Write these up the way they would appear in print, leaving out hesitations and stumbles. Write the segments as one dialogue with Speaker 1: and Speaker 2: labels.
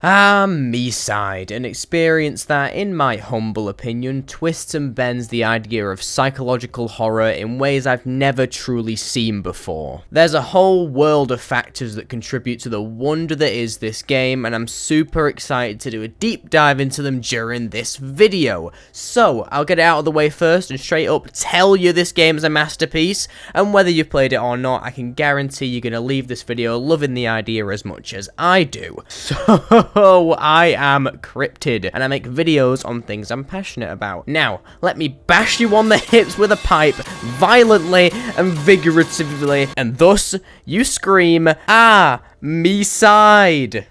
Speaker 1: Miside, an experience that, in my humble opinion, twists and bends the idea of psychological horror in ways I've never truly seen before. There's a whole world of factors that contribute to the wonder that is this game, and I'm super excited to do a deep dive into them during this video. So, I'll get it out of the way first and straight up tell you this game is a masterpiece, and whether you've played it or not, I can guarantee you're going to leave this video loving the idea as much as I do. So, I am Cryptid, and I make videos on things I'm passionate about. Now, let me bash you on the hips with a pipe, violently and vigorously, and thus, you scream, "Ah, miside!"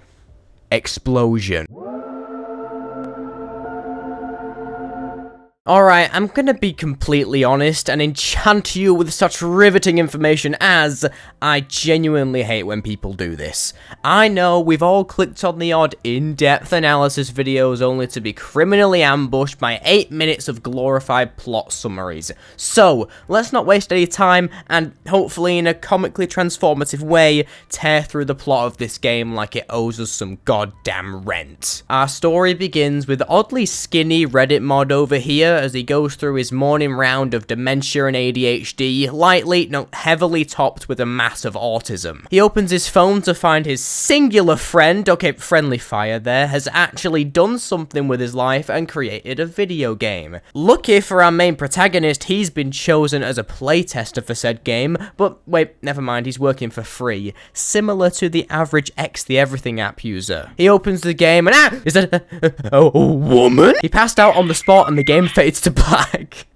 Speaker 1: Explosion. Alright, I'm gonna be completely honest and enchant you with such riveting information as I genuinely hate when people do this. I know we've all clicked on the odd in-depth analysis videos only to be criminally ambushed by 8 minutes of glorified plot summaries. So, let's not waste any time and hopefully in a comically transformative way tear through the plot of this game like it owes us some goddamn rent. Our story begins with oddly skinny Reddit mod over here as he goes through his morning round of dementia and ADHD, heavily topped with a mass of autism. He opens his phone to find his singular friend, okay, friendly fire there, has actually done something with his life and created a video game. Lucky for our main protagonist, he's been chosen as a playtester for said game, but wait, never mind, he's working for free, similar to the average X the Everything app user. He opens the game and is that a woman? He passed out on the spot and the game fades to black.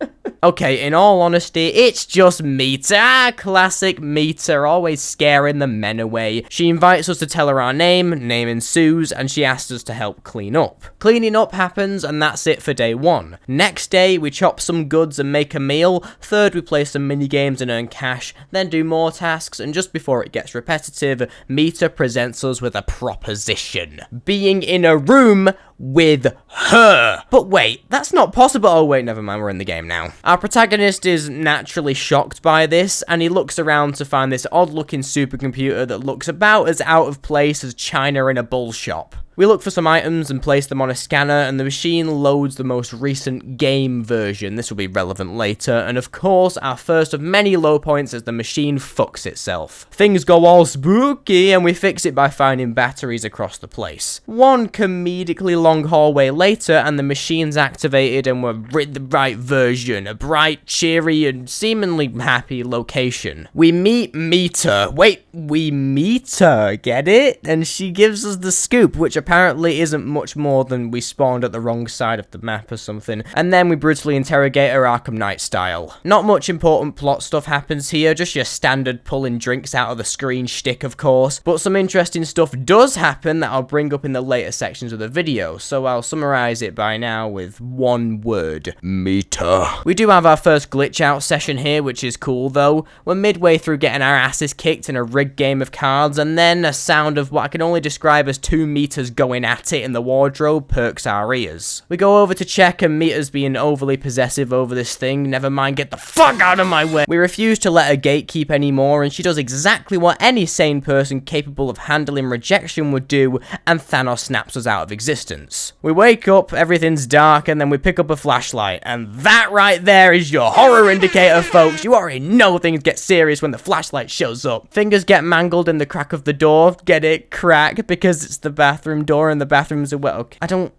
Speaker 1: Okay, in all honesty, it's just Mita. Classic Mita, always scaring the men away. She invites us to tell her our name ensues, and she asks us to help clean up. Cleaning up happens, and that's it for day one. Next day, we chop some goods and make a meal. Third, we play some mini games and earn cash, then do more tasks, and just before it gets repetitive, Mita presents us with a proposition. Being in a room with her. But wait, that's not possible. Oh wait, never mind, we're in the game now. Our protagonist is naturally shocked by this, and he looks around to find this odd-looking supercomputer that looks about as out of place as China in a bull shop. We look for some items and place them on a scanner, and the machine loads the most recent game version. This will be relevant later, and of course, our first of many low points is the machine fucks itself. Things go all spooky, and we fix it by finding batteries across the place. One comedically long hallway later, and the machine's activated, and we're in the right version. A bright, cheery, and seemingly happy location. We meet Mita. Wait, we meet her, get it? And she gives us the scoop, which apparently isn't much more than we spawned at the wrong side of the map or something, and then we brutally interrogate her Arkham Knight style. Not much important plot stuff happens here, just your standard pulling drinks out of the screen shtick of course, but some interesting stuff does happen that I'll bring up in the later sections of the video, so I'll summarize it by now with one word: Mita. We do have our first glitch out session here, which is cool though. We're midway through getting our asses kicked in a rigged game of cards, and then a sound of what I can only describe as 2 meters going at it in the wardrobe perks our ears. We go over to check and Mita's being overly possessive over this thing. Never mind, get the fuck out of my way. We refuse to let her gatekeep anymore, and she does exactly what any sane person capable of handling rejection would do, and Thanos snaps us out of existence. We wake up, everything's dark, and then we pick up a flashlight, and that right there is your horror indicator, folks. You already know things get serious when the flashlight shows up. Fingers get mangled in the crack of the door. Get it? Crack, because it's the bathroom door and the bathrooms are well. Okay.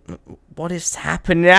Speaker 1: What is happening?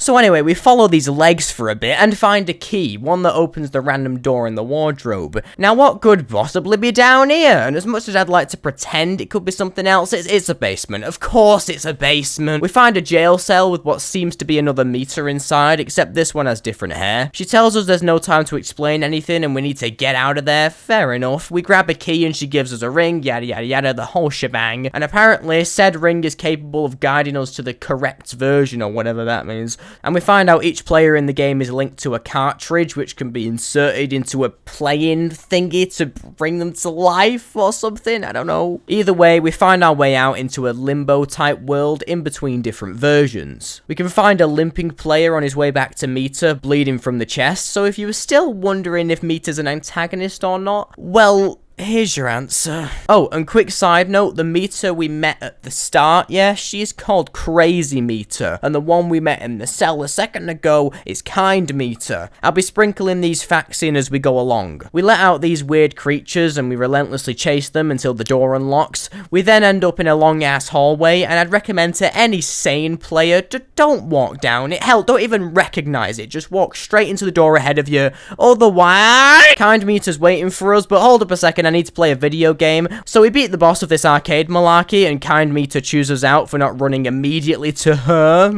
Speaker 1: So anyway, we follow these legs for a bit and find a key, one that opens the random door in the wardrobe. Now what could possibly be down here? And as much as I'd like to pretend it could be something else, it's a basement. Of course it's a basement. We find a jail cell with what seems to be another Mita inside, except this one has different hair. She tells us there's no time to explain anything and we need to get out of there. Fair enough. We grab a key and she gives us a ring, yada yada yada, the whole shebang. And apparently said ring is capable of guiding us to the correct version or whatever that means, and we find out each player in the game is linked to a cartridge which can be inserted into a playing thingy to bring them to life or something, I don't know. Either way, we find our way out into a limbo type world in between different versions. We can find a limping player on his way back to Mita, bleeding from the chest, so if you were still wondering if Mita's an antagonist or not, well, here's your answer. Oh, and quick side note, the meter we met at the start, yeah, she's called Crazy Meter, and the one we met in the cell a second ago is Kind Meter. I'll be sprinkling these facts in as we go along. We let out these weird creatures and we relentlessly chase them until the door unlocks. We then end up in a long ass hallway, and I'd recommend to any sane player to don't walk down it. Hell, don't even recognize it. Just walk straight into the door ahead of you. Otherwise, Kind Meter's waiting for us, but hold up a second, I need to play a video game. So we beat the boss of this arcade malarkey, and Kind Meter chews us out for not running immediately to her.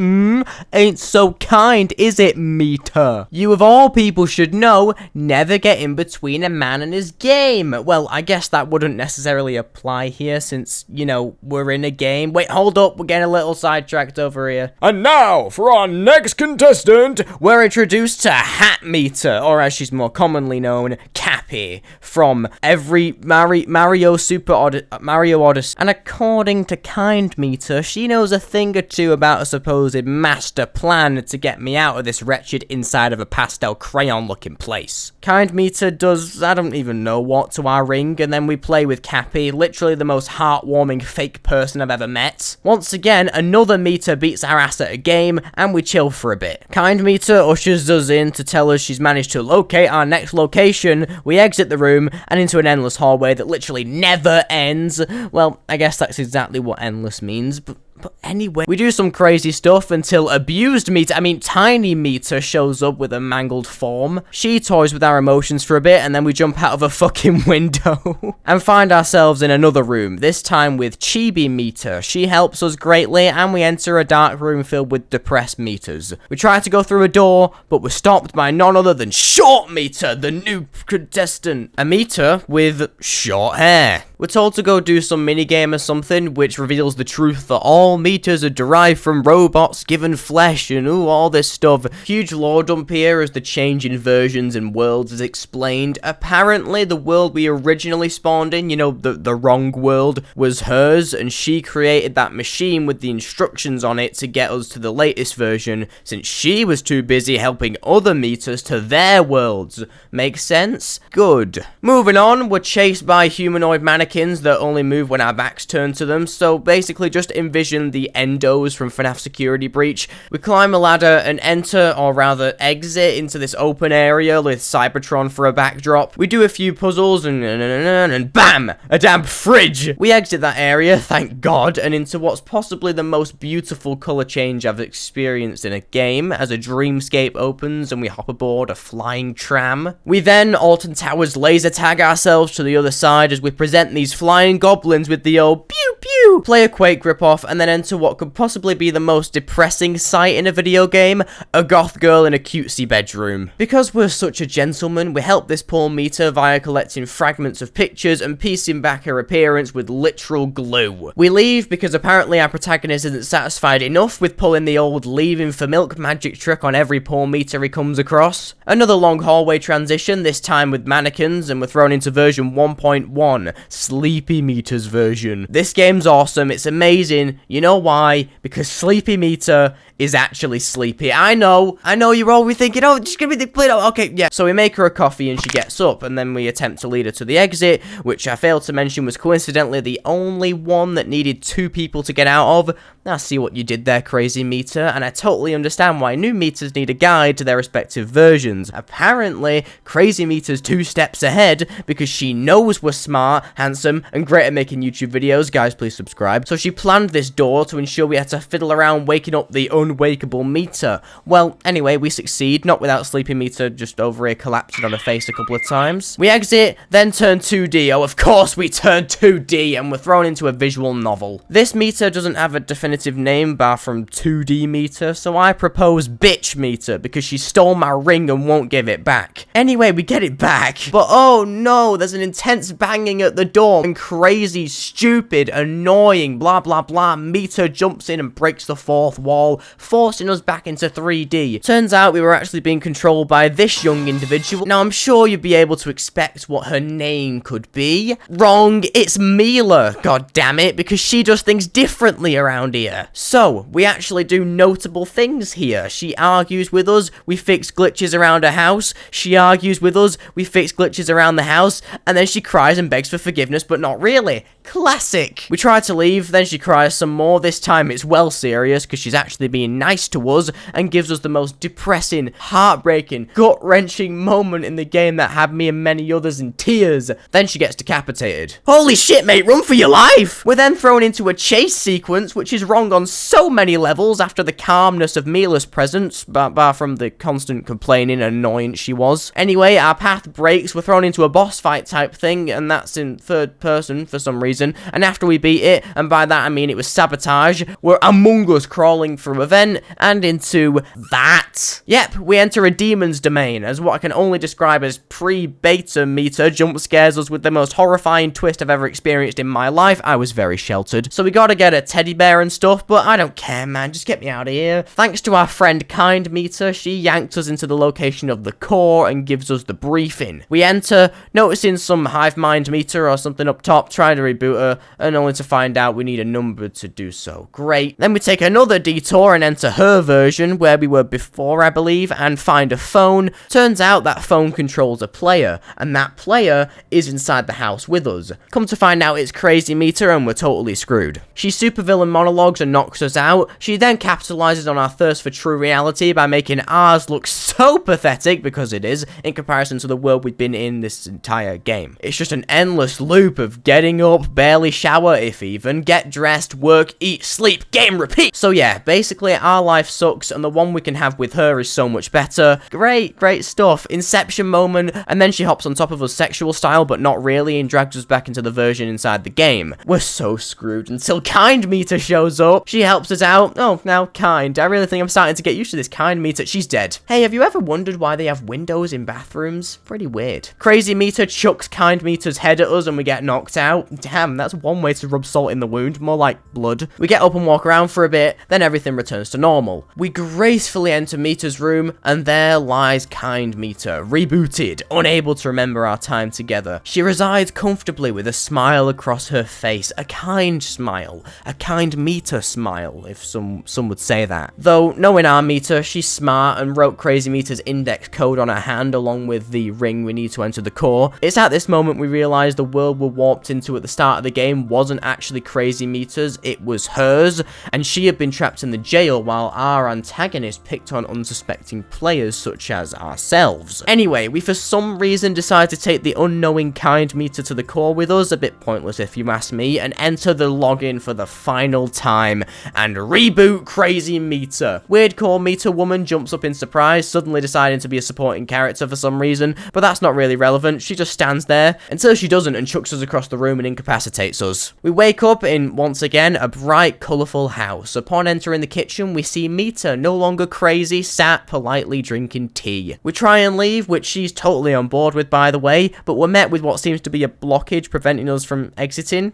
Speaker 1: Ain't so kind, is it, Meter? You of all people should know, never get in between a man and his game. Well, I guess that wouldn't necessarily apply here since, you know, we're in a game. Wait, hold up, we're getting a little sidetracked over here.
Speaker 2: And now, for our next contestant,
Speaker 1: we're introduced to Hat Meter, or as she's more commonly known, Cappy, from every Mario Odyssey. And according to Kind Meter, she knows a thing or two about a supposed master plan to get me out of this wretched inside of a pastel crayon looking place. Kind Meter does, I don't even know what, to our ring, and then we play with Cappy, literally the most heartwarming fake person I've ever met. Once again, another Meter beats our ass at a game, and we chill for a bit. Kind Meter ushers us in to tell us she's managed to locate our next location. We exit the room, and into an endless hallway that literally never ends. Well, I guess that's exactly what endless means, but anyway, we do some crazy stuff until Tiny Meter shows up with a mangled form. She toys with our emotions for a bit, and then we jump out of a fucking window and find ourselves in another room, this time with Chibi Meter. She helps us greatly, and we enter a dark room filled with depressed meters. We try to go through a door, but we're stopped by none other than Short Meter, the new contestant. A meter with short hair. We're told to go do some minigame or something, which reveals the truth that all meters are derived from robots given flesh and all this stuff. Huge lore dump here as the change in versions and worlds is explained. Apparently, the world we originally spawned in, you know, the wrong world, was hers, and she created that machine with the instructions on it to get us to the latest version, since she was too busy helping other meters to their worlds. Makes sense? Good. Moving on, we're chased by humanoid mannequins that only move when our backs turn to them, so basically just envision the endos from FNAF Security Breach. We climb a ladder and enter, or rather exit, into this open area with Cybertron for a backdrop. We do a few puzzles and BAM! A damn fridge! We exit that area, thank God, and into what's possibly the most beautiful colour change I've experienced in a game, as a dreamscape opens and we hop aboard a flying tram. We then Alton Towers laser tag ourselves to the other side as we present these flying goblins with the old pew pew, play a Quake ripoff, and then enter what could possibly be the most depressing sight in a video game, a goth girl in a cutesy bedroom. Because we're such a gentleman, we help this poor Meter via collecting fragments of pictures and piecing back her appearance with literal glue. We leave because apparently our protagonist isn't satisfied enough with pulling the old leaving for milk magic trick on every poor Meter he comes across. Another long hallway transition, this time with mannequins, and we're thrown into version 1.1, Sleepy Meter's version. This game's awesome, it's amazing. You know why? Because Sleepy Meter is actually sleepy. I know you're always thinking, oh, just give me the plate. Okay, yeah. So we make her a coffee and she gets up, and then we attempt to lead her to the exit, which I failed to mention was coincidentally the only one that needed 2 people to get out of. I see what you did there, Crazy Meter, and I totally understand why new meters need a guide to their respective versions. Apparently, Crazy Meter's 2 steps ahead because she knows we're smart, handsome, and great at making YouTube videos. Guys, please subscribe. So she planned this door to ensure we had to fiddle around waking up the unwakeable Meter. Well, anyway, we succeed, not without Sleepy Meter just over here collapsing on her face a couple of times. We exit, then turn 2D. Oh, of course we turn 2D, and we're thrown into a visual novel. This Meter doesn't have a definitive name bar from 2D Meter, so I propose Bitch Meter because she stole my ring and won't give it back. Anyway, we get it back, but oh no, there's an intense banging at the door. door, and crazy, stupid, annoying, blah blah blah Mita jumps in and breaks the fourth wall, forcing us back into 3D. Turns out we were actually being controlled by this young individual. Now I'm sure you'd be able to expect what her name could be. Wrong, it's Mila, god damn it, because she does things differently around here. So, we actually do notable things here. She argues with us, we fix glitches around her house. She argues with us, we fix glitches around the house, and then she cries and begs for forgiveness, but not really. Classic. We try to leave, then she cries some more. This time it's well serious, because she's actually being nice to us, and gives us the most depressing, heartbreaking, gut-wrenching moment in the game that had me and many others in tears. Then she gets decapitated. Holy shit, mate, run for your life! We're then thrown into a chase sequence, which is wrong on so many levels after the calmness of Mila's presence, bar from the constant complaining and annoyance she was. Anyway, our path breaks, we're thrown into a boss fight type thing, and that's in third person for some reason, and after we beat it, and by that I mean it was sabotage, we're Among Us crawling through a vent, and into that. Yep, we enter a demon's domain, as what I can only describe as pre-beta Mita jump scares us with the most horrifying twist I've ever experienced in my life. I was very sheltered. So we gotta get a teddy bear and stuff, but I don't care, man, just get me out of here. Thanks to our friend Kind Mita, she yanked us into the location of the core and gives us the briefing. We enter, noticing some hive mind meter or something up top, trying to reboot her, and only to find out we need a number to do so. Great. Then we take another detour and enter her version, where we were before, I believe, and find a phone. Turns out that phone controls a player, and that player is inside the house with us. Come to find out it's Crazy Mita, and we're totally screwed. She supervillain monologues and knocks us out. She then capitalizes on our thirst for true reality by making ours look so pathetic, because it is, in comparison to the world we've been in this entire game. It's just an endless loop of getting up, barely shower if even, get dressed, work, eat, sleep, game, repeat. So yeah, basically our life sucks, and the one we can have with her is so much better. Great stuff. Inception moment, and then she hops on top of us sexual style, but not really, and drags us back into the version inside the game. We're so screwed until Kind Mita shows up. She helps us out. Oh, now Kind. I really think I'm starting to get used to this Kind Mita. She's dead. Hey, have you ever wondered why they have windows in bathrooms? Pretty weird. Crazy Mita chucks Kind Mita's head at us and we get knocked out. Damn, that's one way to rub salt in the wound, more like blood. We get up and walk around for a bit, then everything returns to normal. We gracefully enter Mita's room, and there lies Kind Mita, rebooted, unable to remember our time together. She resides comfortably with a smile across her face, a kind smile, a Kind Mita smile, if some would say that. Though, knowing our Mita, she's smart and wrote Crazy Mita's index code on her hand along with the ring we need to enter the core. It's at this moment we realise the world we're warped into at the start of the game wasn't actually Crazy Mita's, it was hers, and she had been trapped in the jail while our antagonist picked on unsuspecting players such as ourselves. Anyway, we for some reason decide to take the unknowing Kind Mita to the core with us, a bit pointless if you ask me, and enter the login for the final time and reboot Crazy Mita. Weird core Mita woman jumps up in surprise, suddenly deciding to be a supporting character for some reason, but that's not really relevant. She just stands there until she doesn't and chucks us across the room and incapacitates us. We wake up in, once again, a bright, colourful house. Upon entering the kitchen, we see Mita, no longer crazy, sat politely drinking tea. We try and leave, which she's totally on board with, by the way, but we're met with what seems to be a blockage preventing us from exiting.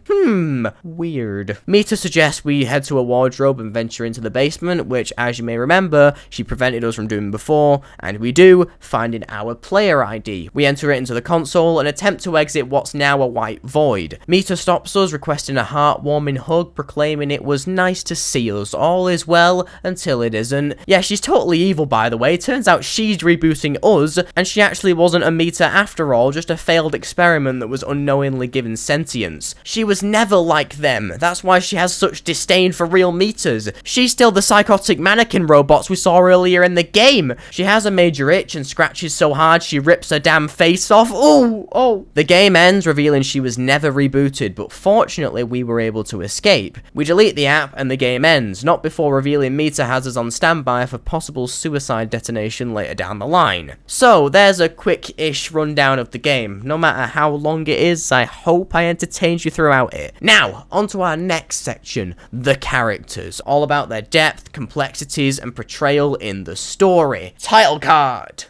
Speaker 1: Weird. Mita suggests we head to a wardrobe and venture into the basement, which, as you may remember, she prevented us from doing before, and we do, finding our player ID. We enter it into the console and attempt to exit what's now a white void. Mita stops us, requesting a heartwarming hug, proclaiming it was nice to see us. All is well, until it isn't. Yeah, she's totally evil, by the way. Turns out she's rebooting us, and she actually wasn't a Mita after all, just a failed experiment that was unknowingly given sentience. She was never like them. That's why she has such disdain for real Mitas. She's still the psychotic mannequin robots we saw earlier in the game. She has a major itch and scratches so hard she rips her damn face off. Oh. The game ends, revealing she was never rebooted, but fortunately we were able to escape. We delete the app and the game ends, not before revealing Mita has us on standby for possible suicide detonation later down the line. So, there's a quick-ish rundown of the game. No matter how long it is, I hope I entertained you throughout it. Now, onto our next section, the characters. All about their depth, complexities, and portrayal in the story. Title card!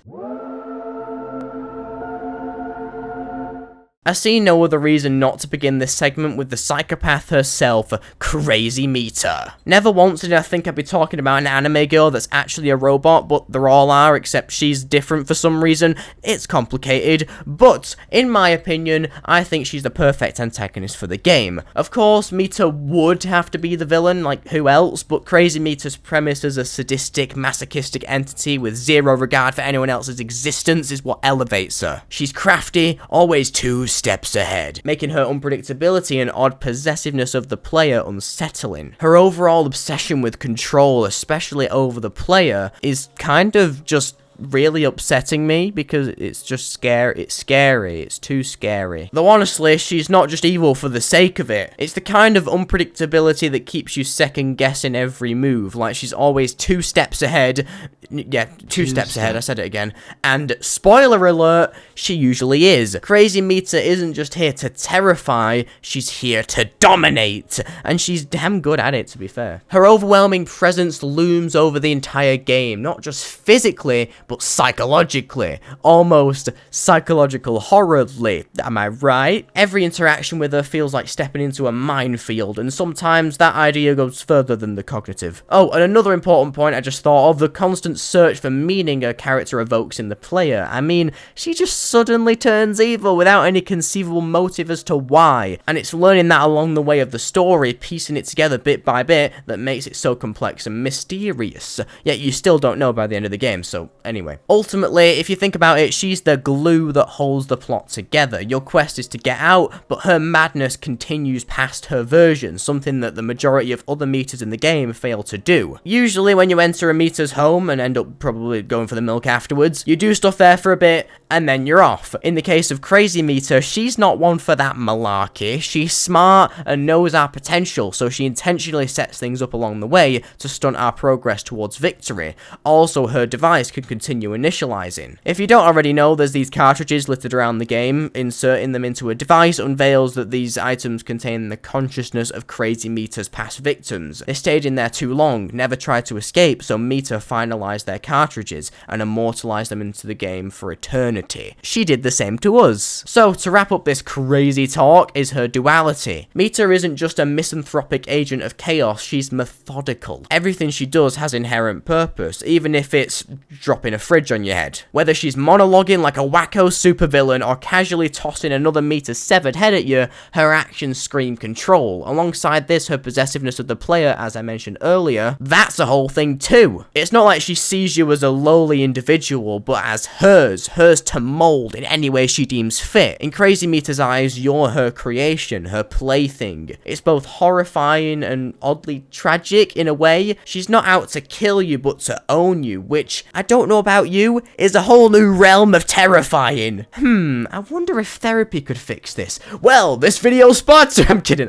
Speaker 1: I see no other reason not to begin this segment with the psychopath herself, Crazy Mita. Never once did I think I'd be talking about an anime girl that's actually a robot, but they all are, except she's different for some reason. It's complicated, but in my opinion, I think she's the perfect antagonist for the game. Of course, Mita would have to be the villain, like who else, but Crazy Mita's premise as a sadistic, masochistic entity with zero regard for anyone else's existence is what elevates her. She's crafty, always 2 steps ahead, making her unpredictability and odd possessiveness of the player unsettling. Her overall obsession with control, especially over the player, is kind of just really upsetting me because it's just scary. It's too scary. Though honestly, she's not just evil for the sake of it. It's the kind of unpredictability that keeps you second guessing every move. Like, she's always 2 steps ahead. Yeah, 2 steps ahead. I said it again. And spoiler alert, she usually is. Crazy Mita isn't just here to terrify, she's here to dominate. And she's damn good at it, to be fair. Her overwhelming presence looms over the entire game, not just physically, but psychologically. Almost psychological horrorly. Am I right? Every interaction with her feels like stepping into a minefield, and sometimes that idea goes further than the cognitive. Oh, and another important point I just thought of, the constant search for meaning her character evokes in the player. I mean, she just suddenly turns evil without any conceivable motive as to why, and it's learning that along the way of the story, piecing it together bit by bit, that makes it so complex and mysterious. Yet you still don't know by the end of the game, so anyway. Ultimately, if you think about it, she's the glue that holds the plot together. Your quest is to get out, but her madness continues past her version, something that the majority of other Mitas in the game fail to do. Usually when you enter a Mita's home and end up probably going for the milk afterwards, you do stuff there for a bit, and then you're off. In the case of Crazy Mita, she's not one for that malarkey. She's smart and knows our potential, so she intentionally sets things up along the way to stunt our progress towards victory. Also, her device can continue initializing. If you don't already know, there's these cartridges littered around the game. Inserting them into a device unveils that these items contain the consciousness of Crazy Mita's past victims. They stayed in there too long, never tried to escape, so Mita finalized their cartridges and immortalized them into the game for eternity. She did the same to us. So, to wrap up this crazy talk is her duality. Mita isn't just a misanthropic agent of chaos, she's methodical. Everything she does has inherent purpose, even if it's dropping a fridge on your head. Whether she's monologuing like a wacko supervillain or casually tossing another Mita's severed head at you, her actions scream control. Alongside this, her possessiveness of the player, as I mentioned earlier, that's a whole thing too. It's not like she sees you as a lowly individual, but as hers to mold in any way she deems fit. In Crazy Mita's eyes, you're her creation, her plaything. It's both horrifying and oddly tragic in a way. She's not out to kill you, but to own you, which, I don't know about you, is a whole new realm of terrifying. I wonder if therapy could fix this. Well, this video's sponsored. I'm kidding.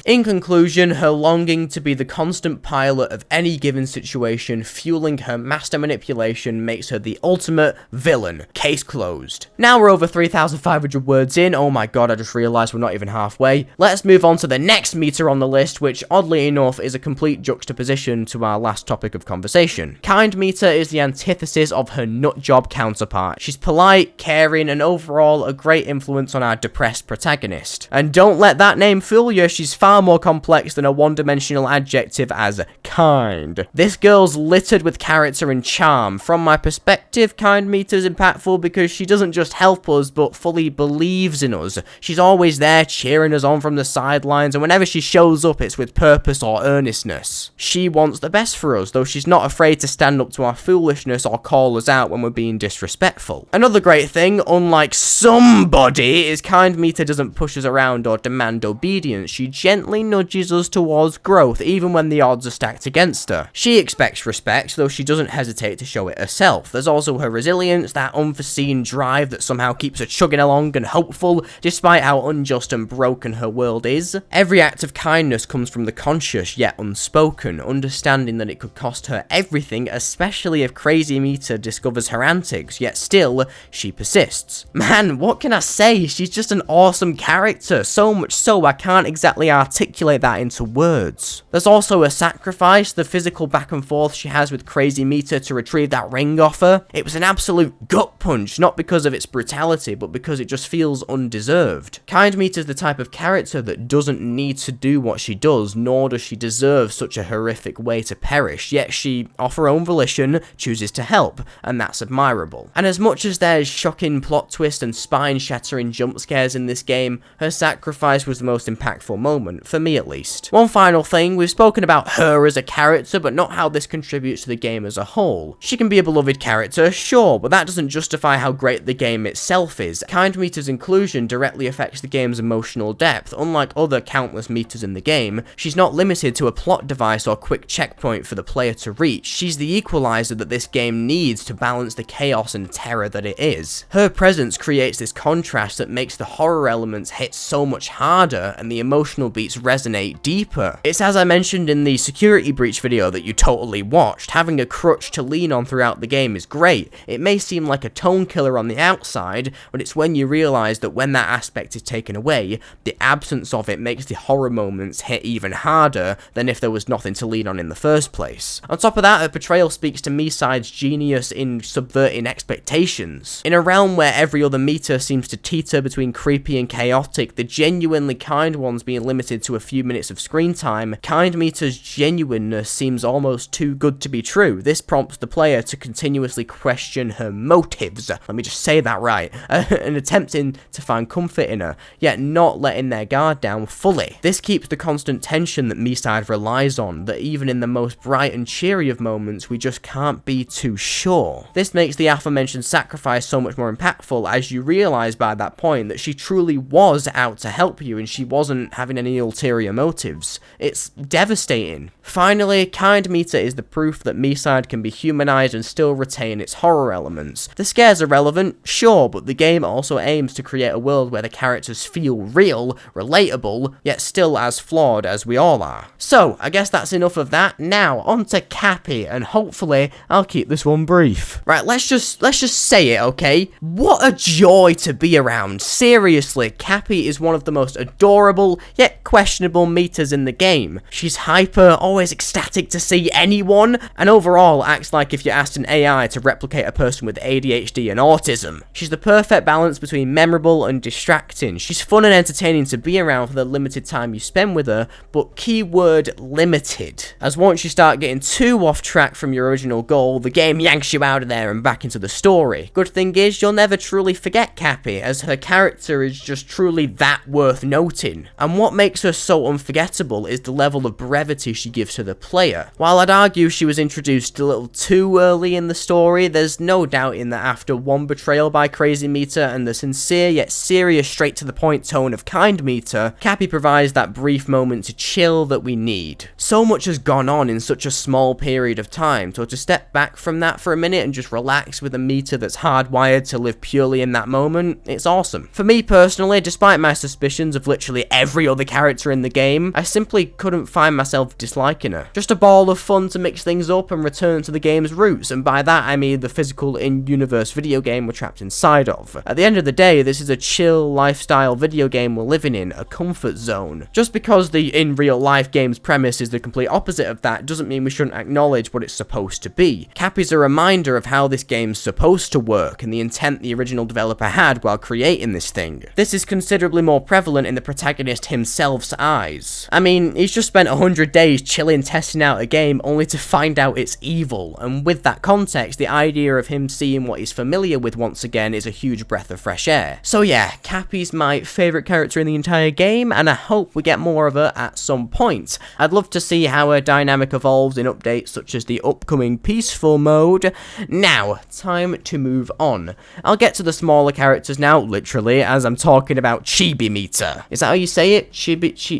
Speaker 1: In conclusion, her longing to be the constant pilot of any given situation, fueling her master manipulation, makes her the ultimate villain. Case closed. Now we're over 3,500 words in. Oh my god, I just realized we're not even halfway. Let's move on to the next Mita on the list, which oddly enough is a complete juxtaposition to our last topic of conversation. Kind Mita is the antithesis of her nutjob counterpart. She's polite, caring, and overall a great influence on our depressed protagonist. And don't let that name fool you, she's far more complex than a one-dimensional adjective as kind. This girl's littered with character and charm. From my perspective, Kind Mita's impactful because she doesn't just help us, but fully believes in us. She's always there cheering us on from the sidelines, and whenever she shows up, it's with purpose or earnestness. She wants the best for us, though she's not afraid to stand up to our foolishness or call us out when we're being disrespectful. Another great thing, unlike somebody, is Kind Mita doesn't push us around or demand obedience. She gently nudges us towards growth, even when the odds are stacked against her. She expects respect, though she doesn't hesitate to show it herself. There's also her resilience, that unforeseen drive that somehow keeps her chugging along and hopeful, despite how unjust and broken her world is. Every act of kindness comes from the conscious, yet unspoken, understanding that it could cost her everything, especially if Crazy Mita Mita discovers her antics, yet still, she persists. Man, what can I say? She's just an awesome character, so much so I can't exactly articulate that into words. There's also a sacrifice, the physical back and forth she has with Crazy Mita to retrieve that ring off her. It was an absolute gut punch, not because of its brutality, but because it just feels undeserved. Kind Mita's the type of character that doesn't need to do what she does, nor does she deserve such a horrific way to perish, yet she, of her own volition, chooses to help, and that's admirable. And as much as there's shocking plot twists and spine-shattering jump scares in this game, her sacrifice was the most impactful moment, for me at least. One final thing, we've spoken about her as a character, but not how this contributes to the game as a whole. She can be a beloved character, sure, but that doesn't justify how great the game itself is. Kind Mita's inclusion directly affects the game's emotional depth. Unlike other countless Mitas in the game, she's not limited to a plot device or quick checkpoint for the player to reach. She's the equalizer that this game needs to balance the chaos and terror that it is. Her presence creates this contrast that makes the horror elements hit so much harder and the emotional beats resonate deeper. It's as I mentioned in the security breach video that you totally watched, having a crutch to lean on throughout the game is great. It may seem like a tone killer on the outside, but it's when you realize that when that aspect is taken away, the absence of it makes the horror moments hit even harder than if there was nothing to lean on in the first place. On top of that, her portrayal speaks to Miside's genius in subverting expectations. In a realm where every other Mita seems to teeter between creepy and chaotic, the genuinely kind ones being limited to a few minutes of screen time, Kind Mita's genuineness seems almost too good to be true. This prompts the player to continuously question her motives, let me just say that right, and attempting to find comfort in her, yet not letting their guard down fully. This keeps the constant tension that miside relies on, that even in the most bright and cheery of moments, we just can't be too sure. This makes the aforementioned sacrifice so much more impactful as you realise by that point that she truly was out to help you and she wasn't having any ulterior motives. It's devastating. Finally, Kind Mita is the proof that miside can be humanised and still retain its horror elements. The scares are relevant, sure, but the game also aims to create a world where the characters feel real, relatable, yet still as flawed as we all are. So, I guess that's enough of that. Now, on to Cappy, and hopefully, I'll keep this one brief. Right, let's just say it, okay? What a joy to be around. Seriously, Cappy is one of the most adorable, yet questionable Mitas in the game. She's hyper, always ecstatic to see anyone, and overall acts like if you asked an AI to replicate a person with ADHD and autism. She's the perfect balance between memorable and distracting. She's fun and entertaining to be around for the limited time you spend with her, but keyword limited. As once you start getting too off track from your original goal, the game yanks you out of there and back into the story. Good thing is, you'll never truly forget Cappy, as her character is just truly that worth noting. And what makes her so unforgettable is the level of brevity she gives to the player. While I'd argue she was introduced a little too early in the story, there's no doubting that after one betrayal by Crazy Mita and the sincere yet serious straight to the point tone of Kind Mita, Cappy provides that brief moment to chill that we need. So much has gone on in such a small period of time, so to step back from that for a minute and just relax with a Mita that's hardwired to live purely in that moment, it's awesome. For me personally, despite my suspicions of literally every other character in the game, I simply couldn't find myself disliking her. Just a ball of fun to mix things up and return to the game's roots, and by that I mean the physical in-universe video game we're trapped inside of. At the end of the day, this is a chill lifestyle video game we're living in, a comfort zone. Just because the in-real-life game's premise is the complete opposite of that doesn't mean we shouldn't acknowledge what it's supposed to be. Cappy's a reminder of how this game's supposed to work and the intent the original developer had while creating this thing. This is considerably more prevalent in the protagonist himself's eyes. I mean, he's just spent 100 days chilling testing out a game only to find out it's evil, and with that context, the idea of him seeing what he's familiar with once again is a huge breath of fresh air. So yeah, Cappy's my favourite character in the entire game, and I hope we get more of her at some point. I'd love to see how her dynamic evolves in updates such as the upcoming peaceful mode. Now, time to move on. I'll get to the smaller characters now, literally, as I'm talking about Chibi Mita. Is that how you say it?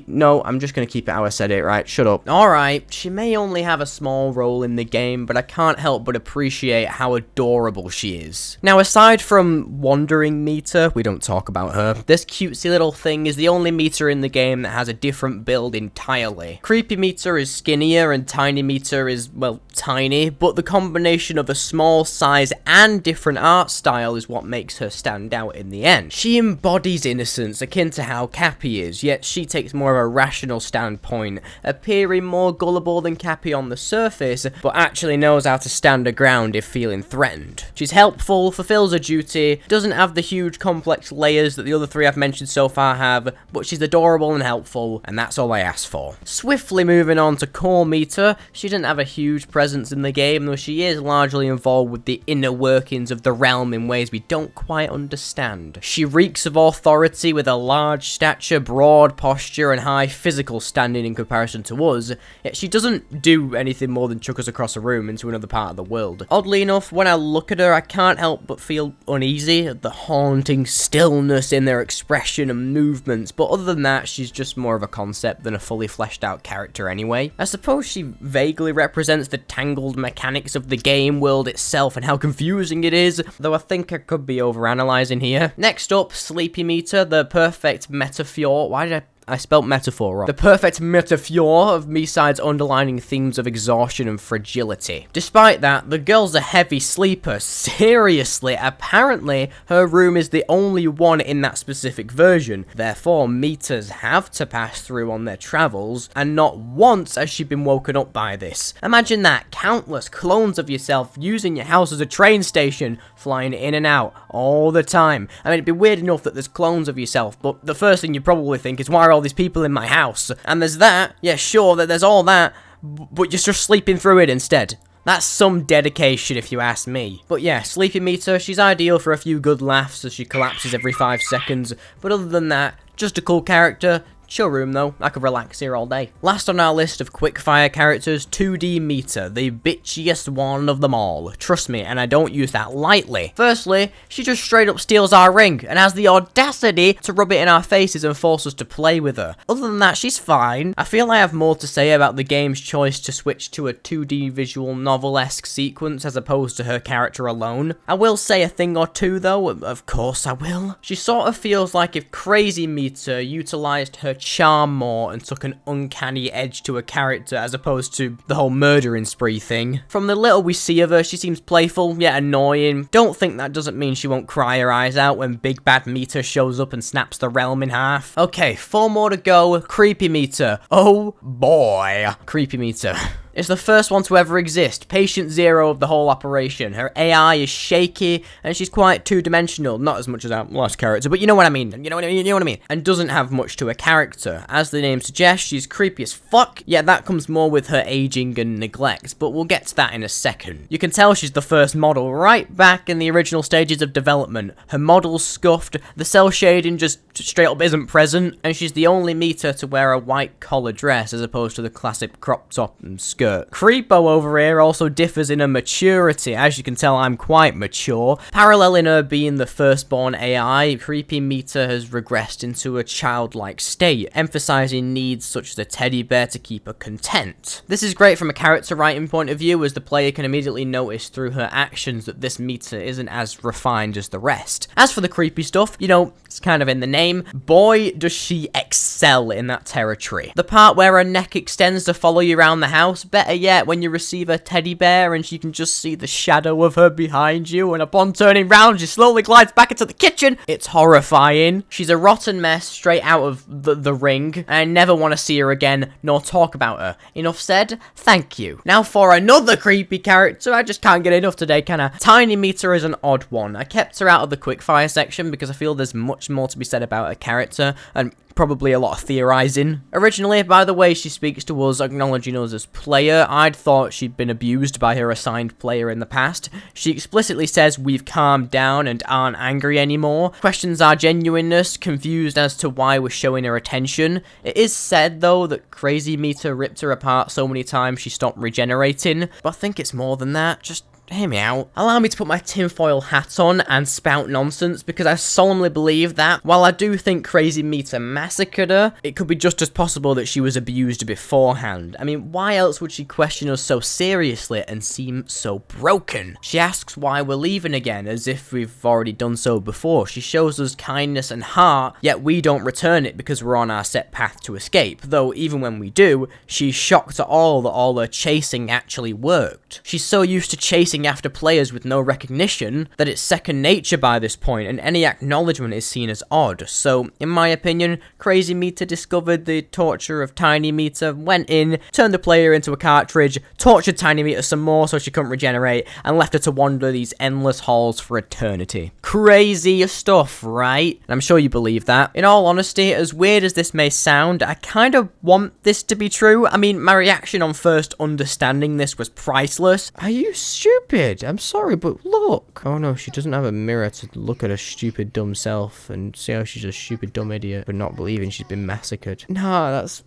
Speaker 1: No, I'm just gonna keep it how I said it, right? Shut up. Alright, she may only have a small role in the game, but I can't help but appreciate how adorable she is. Now, aside from Wandering Mita, we don't talk about her, this cutesy little thing is the only Mita in the game that has a different build entirely. Creepy Mita is skinnier and Tiny Mita is, well, tiny, but the combination of a small size and different art style is what makes her stand out in the end. She embodies innocence, akin to how Cappy is, yet she takes more of a rational standpoint, appearing more gullible than Cappy on the surface, but actually knows how to stand her ground if feeling threatened. She's helpful, fulfills her duty, doesn't have the huge complex layers that the other three I've mentioned so far have, but she's adorable and helpful, and that's all I asked for. Swiftly moving on to Core Meter, she didn't have a huge presence in the game, though she is largely involved with the inner workings of the realm in ways we don't quite understand. She reeks of authority with a large stature, broad posture, and high physical standing in comparison to us, yet she doesn't do anything more than chuck us across a room into another part of the world. Oddly enough, when I look at her, I can't help but feel uneasy at the haunting stillness in their expression and movements, but other than that, she's just more of a concept than a fully fleshed out character anyway. I suppose she vaguely represents the tangled mechanics of the game world itself and how confusing it is, though I think I could be overanalyzing here. Next up, Sleepy Meter, the perfect metaphor. Why did I spelt metaphor wrong. The perfect metaphor of Miside's underlining themes of exhaustion and fragility. Despite that, the girl's a heavy sleeper. Seriously, apparently her room is the only one in that specific version. Therefore, meters have to pass through on their travels, and not once has she been woken up by this. Imagine that, countless clones of yourself using your house as a train station, flying in and out all the time. I mean, it'd be weird enough that there's clones of yourself, but the first thing you probably think is, why are all these people in my house? And there's that, yeah, sure, that there's all that, but you're just sleeping through it instead. That's some dedication if you ask me. But yeah, Sleepy Meter, she's ideal for a few good laughs as she collapses every 5 seconds, but other than that, just a cool character. Chill room though, I could relax here all day. Last on our list of quickfire characters, 2D Meter, the bitchiest one of them all. Trust me, and I don't use that lightly. Firstly, she just straight up steals our ring, and has the audacity to rub it in our faces and force us to play with her. Other than that, she's fine. I feel I have more to say about the game's choice to switch to a 2D visual novel-esque sequence as opposed to her character alone. I will say a thing or two though, of course I will. She sort of feels like if Crazy Meter utilized her charm more and took an uncanny edge to a character as opposed to the whole murdering spree thing. From the little we see of her, she seems playful yet annoying. Don't think that doesn't mean she won't cry her eyes out when Big Bad Meter shows up and snaps the realm in half. Okay, 4 more to go. Creepy Meter. Oh boy. Creepy Meter. It's the first one to ever exist, patient zero of the whole operation. Her AI is shaky, and she's quite two-dimensional, not as much as our last character, but you know what I mean, you know what I mean, and doesn't have much to a character. As the name suggests, she's creepy as fuck, yet that comes more with her aging and neglect, but we'll get to that in a second. You can tell she's the first model right back in the original stages of development. Her model's scuffed, the cell shading just straight up isn't present, and she's the only Meter to wear a white collar dress as opposed to the classic crop top and skirt. Creepo over here also differs in her maturity. As you can tell, I'm quite mature. Paralleling her being the firstborn AI, Creepy Meter has regressed into a childlike state, emphasizing needs such as a teddy bear to keep her content. This is great from a character writing point of view, as the player can immediately notice through her actions that this Meter isn't as refined as the rest. As for the creepy stuff, you know, it's kind of in the name. Boy, does she excel in that territory. The part where her neck extends to follow you around the house, better yet, when you receive a teddy bear and she can just see the shadow of her behind you, and upon turning round, she slowly glides back into the kitchen. It's horrifying. She's a rotten mess straight out of the ring, and I never want to see her again, nor talk about her. Enough said, thank you. Now for another creepy character, I just can't get enough today, can I? Tiny Meter is an odd one. I kept her out of the quickfire section because I feel there's much more to be said about her character, and probably a lot of theorizing. Originally, by the way she speaks to us, acknowledging us as player, I'd thought she'd been abused by her assigned player in the past. She explicitly says we've calmed down and aren't angry anymore, questions our genuineness, confused as to why we're showing her attention. It is said, though, that Crazy Meter ripped her apart so many times she stopped regenerating, but I think it's more than that. Just hear me out. Allow me to put my tinfoil hat on and spout nonsense, because I solemnly believe that, while I do think Crazy Mita massacred her, it could be just as possible that she was abused beforehand. I mean, why else would she question us so seriously and seem so broken? She asks why we're leaving again, as if we've already done so before. She shows us kindness and heart, yet we don't return it because we're on our set path to escape, though even when we do, she's shocked at all that all her chasing actually worked. She's so used to chasing after players with no recognition that it's second nature by this point, and any acknowledgement is seen as odd. So, in my opinion, Crazy Mita discovered the torture of Tiny Mita, went in, turned the player into a cartridge, tortured Tiny Mita some more so she couldn't regenerate, and left her to wander these endless halls for eternity. Crazy stuff, right? And I'm sure you believe that. In all honesty, as weird as this may sound, I kind of want this to be true. I mean, my reaction on first understanding this was priceless. Are you stupid? I'm sorry, but look. Oh no, she doesn't have a mirror to look at her stupid dumb self and see how she's a stupid dumb idiot for not believing she's been massacred. Nah, that's...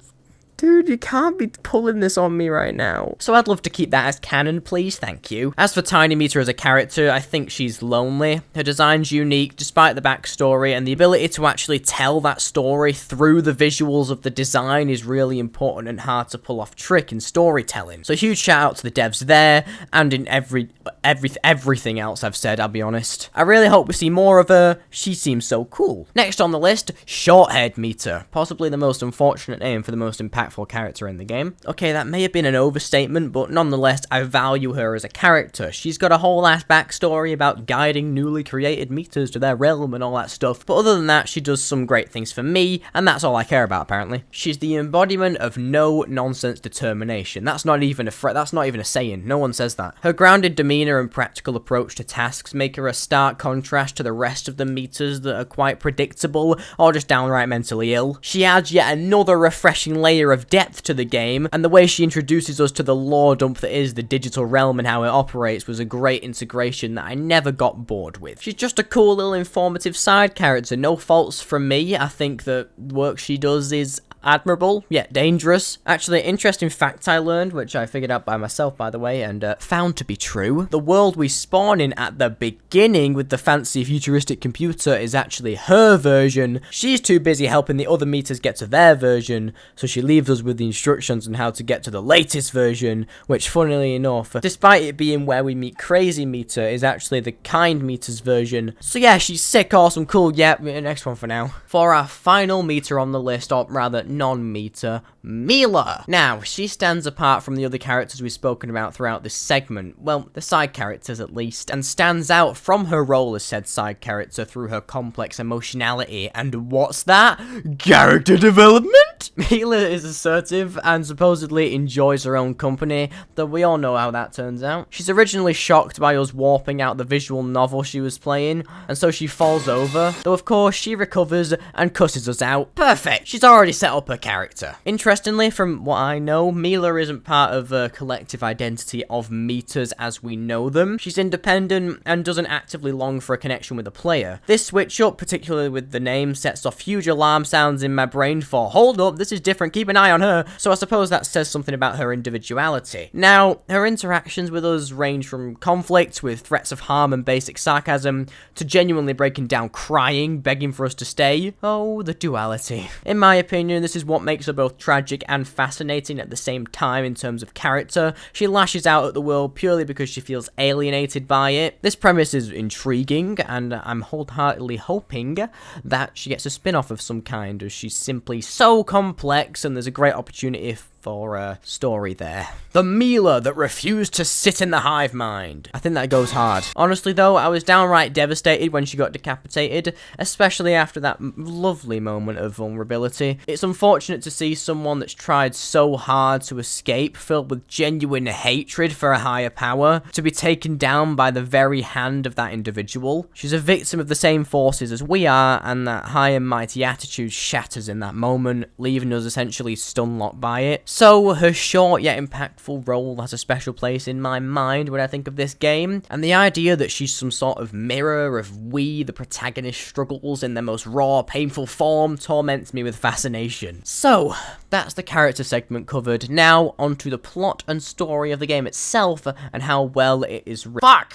Speaker 1: Dude, you can't be pulling this on me right now. So I'd love to keep that as canon, please, thank you. As for Tiny Mita as a character, I think she's lonely. Her design's unique, despite the backstory, and the ability to actually tell that story through the visuals of the design is really important and hard to pull off trick in storytelling. So huge shout out to the devs there, and in everything else I've said, I'll be honest. I really hope we see more of her. She seems so cool. Next on the list, Short-Haired Mita. Possibly the most unfortunate name for the most impactful character in the game. Okay, that may have been an overstatement, but nonetheless, I value her as a character. She's got a whole ass backstory about guiding newly created Mitas to their realm and all that stuff, but other than that, she does some great things for me, and that's all I care about, apparently. She's the embodiment of no-nonsense determination. That's not even a saying. No one says that. Her grounded demeanor and practical approach to tasks make her a stark contrast to the rest of the Mitas that are quite predictable or just downright mentally ill. She adds yet another refreshing layer of depth to the game, and the way she introduces us to the lore dump that is the digital realm and how it operates was a great integration that I never got bored with. She's just a cool little informative side character, no faults from me. I think the work she does is admirable, yet dangerous. Actually, an interesting fact I learned, which I figured out by myself, by the way, and found to be true. The world we spawn in at the beginning with the fancy futuristic computer is actually her version. She's too busy helping the other Mitas get to their version, so she leaves us with the instructions on how to get to the latest version, which, funnily enough, despite it being where we meet Crazy Mita, is actually the Kind Mita's version. So yeah, she's sick, awesome, cool, yeah, next one for now. For our final Mita on the list, or rather, non-Mita, Mila. Now, she stands apart from the other characters we've spoken about throughout this segment, well, the side characters at least, and stands out from her role as said side character through her complex emotionality, and what's that? Character development? Mila is assertive and supposedly enjoys her own company, though we all know how that turns out. She's originally shocked by us warping out the visual novel she was playing, and so she falls over, though of course she recovers and cusses us out. Perfect! She's already set up her character. Interestingly, from what I know, Mila isn't part of a collective identity of Mitas as we know them. She's independent and doesn't actively long for a connection with a player. This switch up, particularly with the name, sets off huge alarm sounds in my brain for, hold up, this is different, keep an eye on her, so I suppose that says something about her individuality. Now, her interactions with us range from conflict with threats of harm and basic sarcasm, to genuinely breaking down crying, begging for us to stay. Oh, the duality. In my opinion, this is what makes her both tragic and fascinating at the same time in terms of character. She lashes out at the world purely because she feels alienated by it. This premise is intriguing, and I'm wholeheartedly hoping that she gets a spin-off of some kind, as she's simply so complex and there's a great opportunity for a story there. The Mila that refused to sit in the hive mind. I think that goes hard. Honestly though, I was downright devastated when she got decapitated, especially after that lovely moment of vulnerability. It's unfortunate to see someone that's tried so hard to escape, filled with genuine hatred for a higher power, to be taken down by the very hand of that individual. She's a victim of the same forces as we are, and that high and mighty attitude shatters in that moment, leaving us essentially stun-locked by it. So her short yet impactful role has a special place in my mind when I think of this game, and the idea that she's some sort of mirror of we, the protagonist, struggles in their most raw, painful form torments me with fascination. So, that's the character segment covered. Now, onto the plot and story of the game itself, and how well it is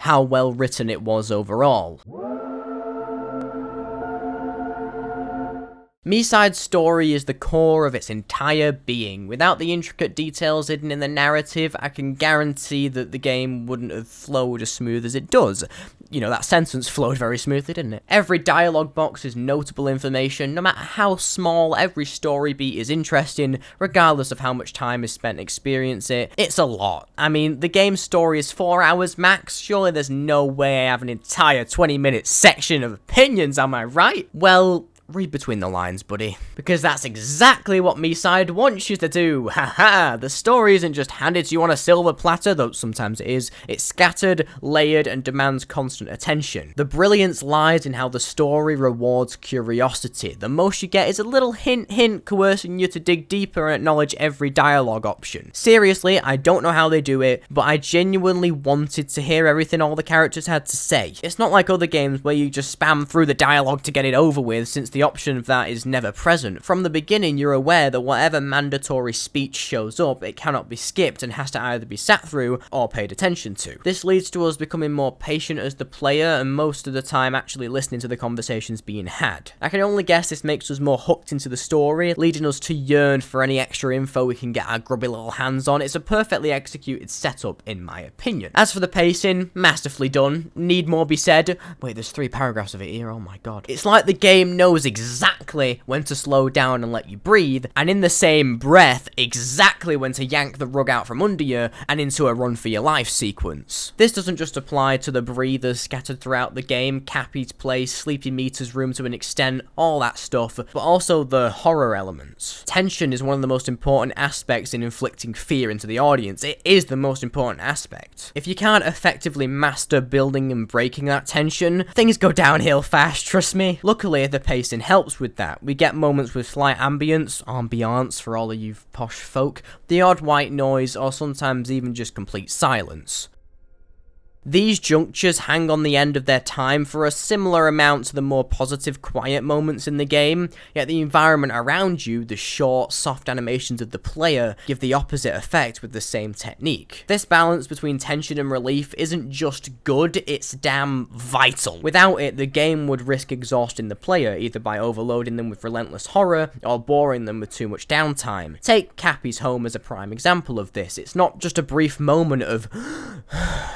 Speaker 1: how well written it was overall. Miside's story is the core of its entire being. Without the intricate details hidden in the narrative, I can guarantee that the game wouldn't have flowed as smooth as it does. You know, that sentence flowed very smoothly, didn't it? Every dialogue box is notable information. No matter how small, every story beat is interesting, regardless of how much time is spent experiencing it. It's a lot. I mean, the game's story is 4 hours max. Surely there's no way I have an entire 20-minute section of opinions, am I right? Well, read between the lines, buddy. Because that's exactly what miside wants you to do. Haha, the story isn't just handed to you on a silver platter, though sometimes it is. It's scattered, layered, and demands constant attention. The brilliance lies in how the story rewards curiosity. The most you get is a little hint coercing you to dig deeper and acknowledge every dialogue option. Seriously, I don't know how they do it, but I genuinely wanted to hear everything all the characters had to say. It's not like other games where you just spam through the dialogue to get it over with, since the option of that is never present. From the beginning, you're aware that whatever mandatory speech shows up, it cannot be skipped and has to either be sat through or paid attention to. This leads to us becoming more patient as the player, and most of the time actually listening to the conversations being had. I can only guess this makes us more hooked into the story, leading us to yearn for any extra info we can get our grubby little hands on. It's a perfectly executed setup, in my opinion. As for the pacing, masterfully done. Need more be said? Wait, there's 3 paragraphs of it here, oh my god. It's like the game knows exactly when to slow down and let you breathe, and in the same breath, exactly when to yank the rug out from under you and into a run for your life sequence. This doesn't just apply to the breathers scattered throughout the game, Cappy's place, Sleepy Meter's room to an extent, all that stuff, but also the horror elements. Tension is one of the most important aspects in inflicting fear into the audience. It is the most important aspect. If you can't effectively master building and breaking that tension, things go downhill fast, trust me. Luckily, the pacing helps with that. We get moments with slight ambience for all of you posh folk, the odd white noise, or sometimes even just complete silence. These junctures hang on the end of their time for a similar amount to the more positive, quiet moments in the game, yet the environment around you, the short, soft animations of the player, give the opposite effect with the same technique. This balance between tension and relief isn't just good, it's damn vital. Without it, the game would risk exhausting the player, either by overloading them with relentless horror, or boring them with too much downtime. Take Cappy's home as a prime example of this. It's not just a brief moment of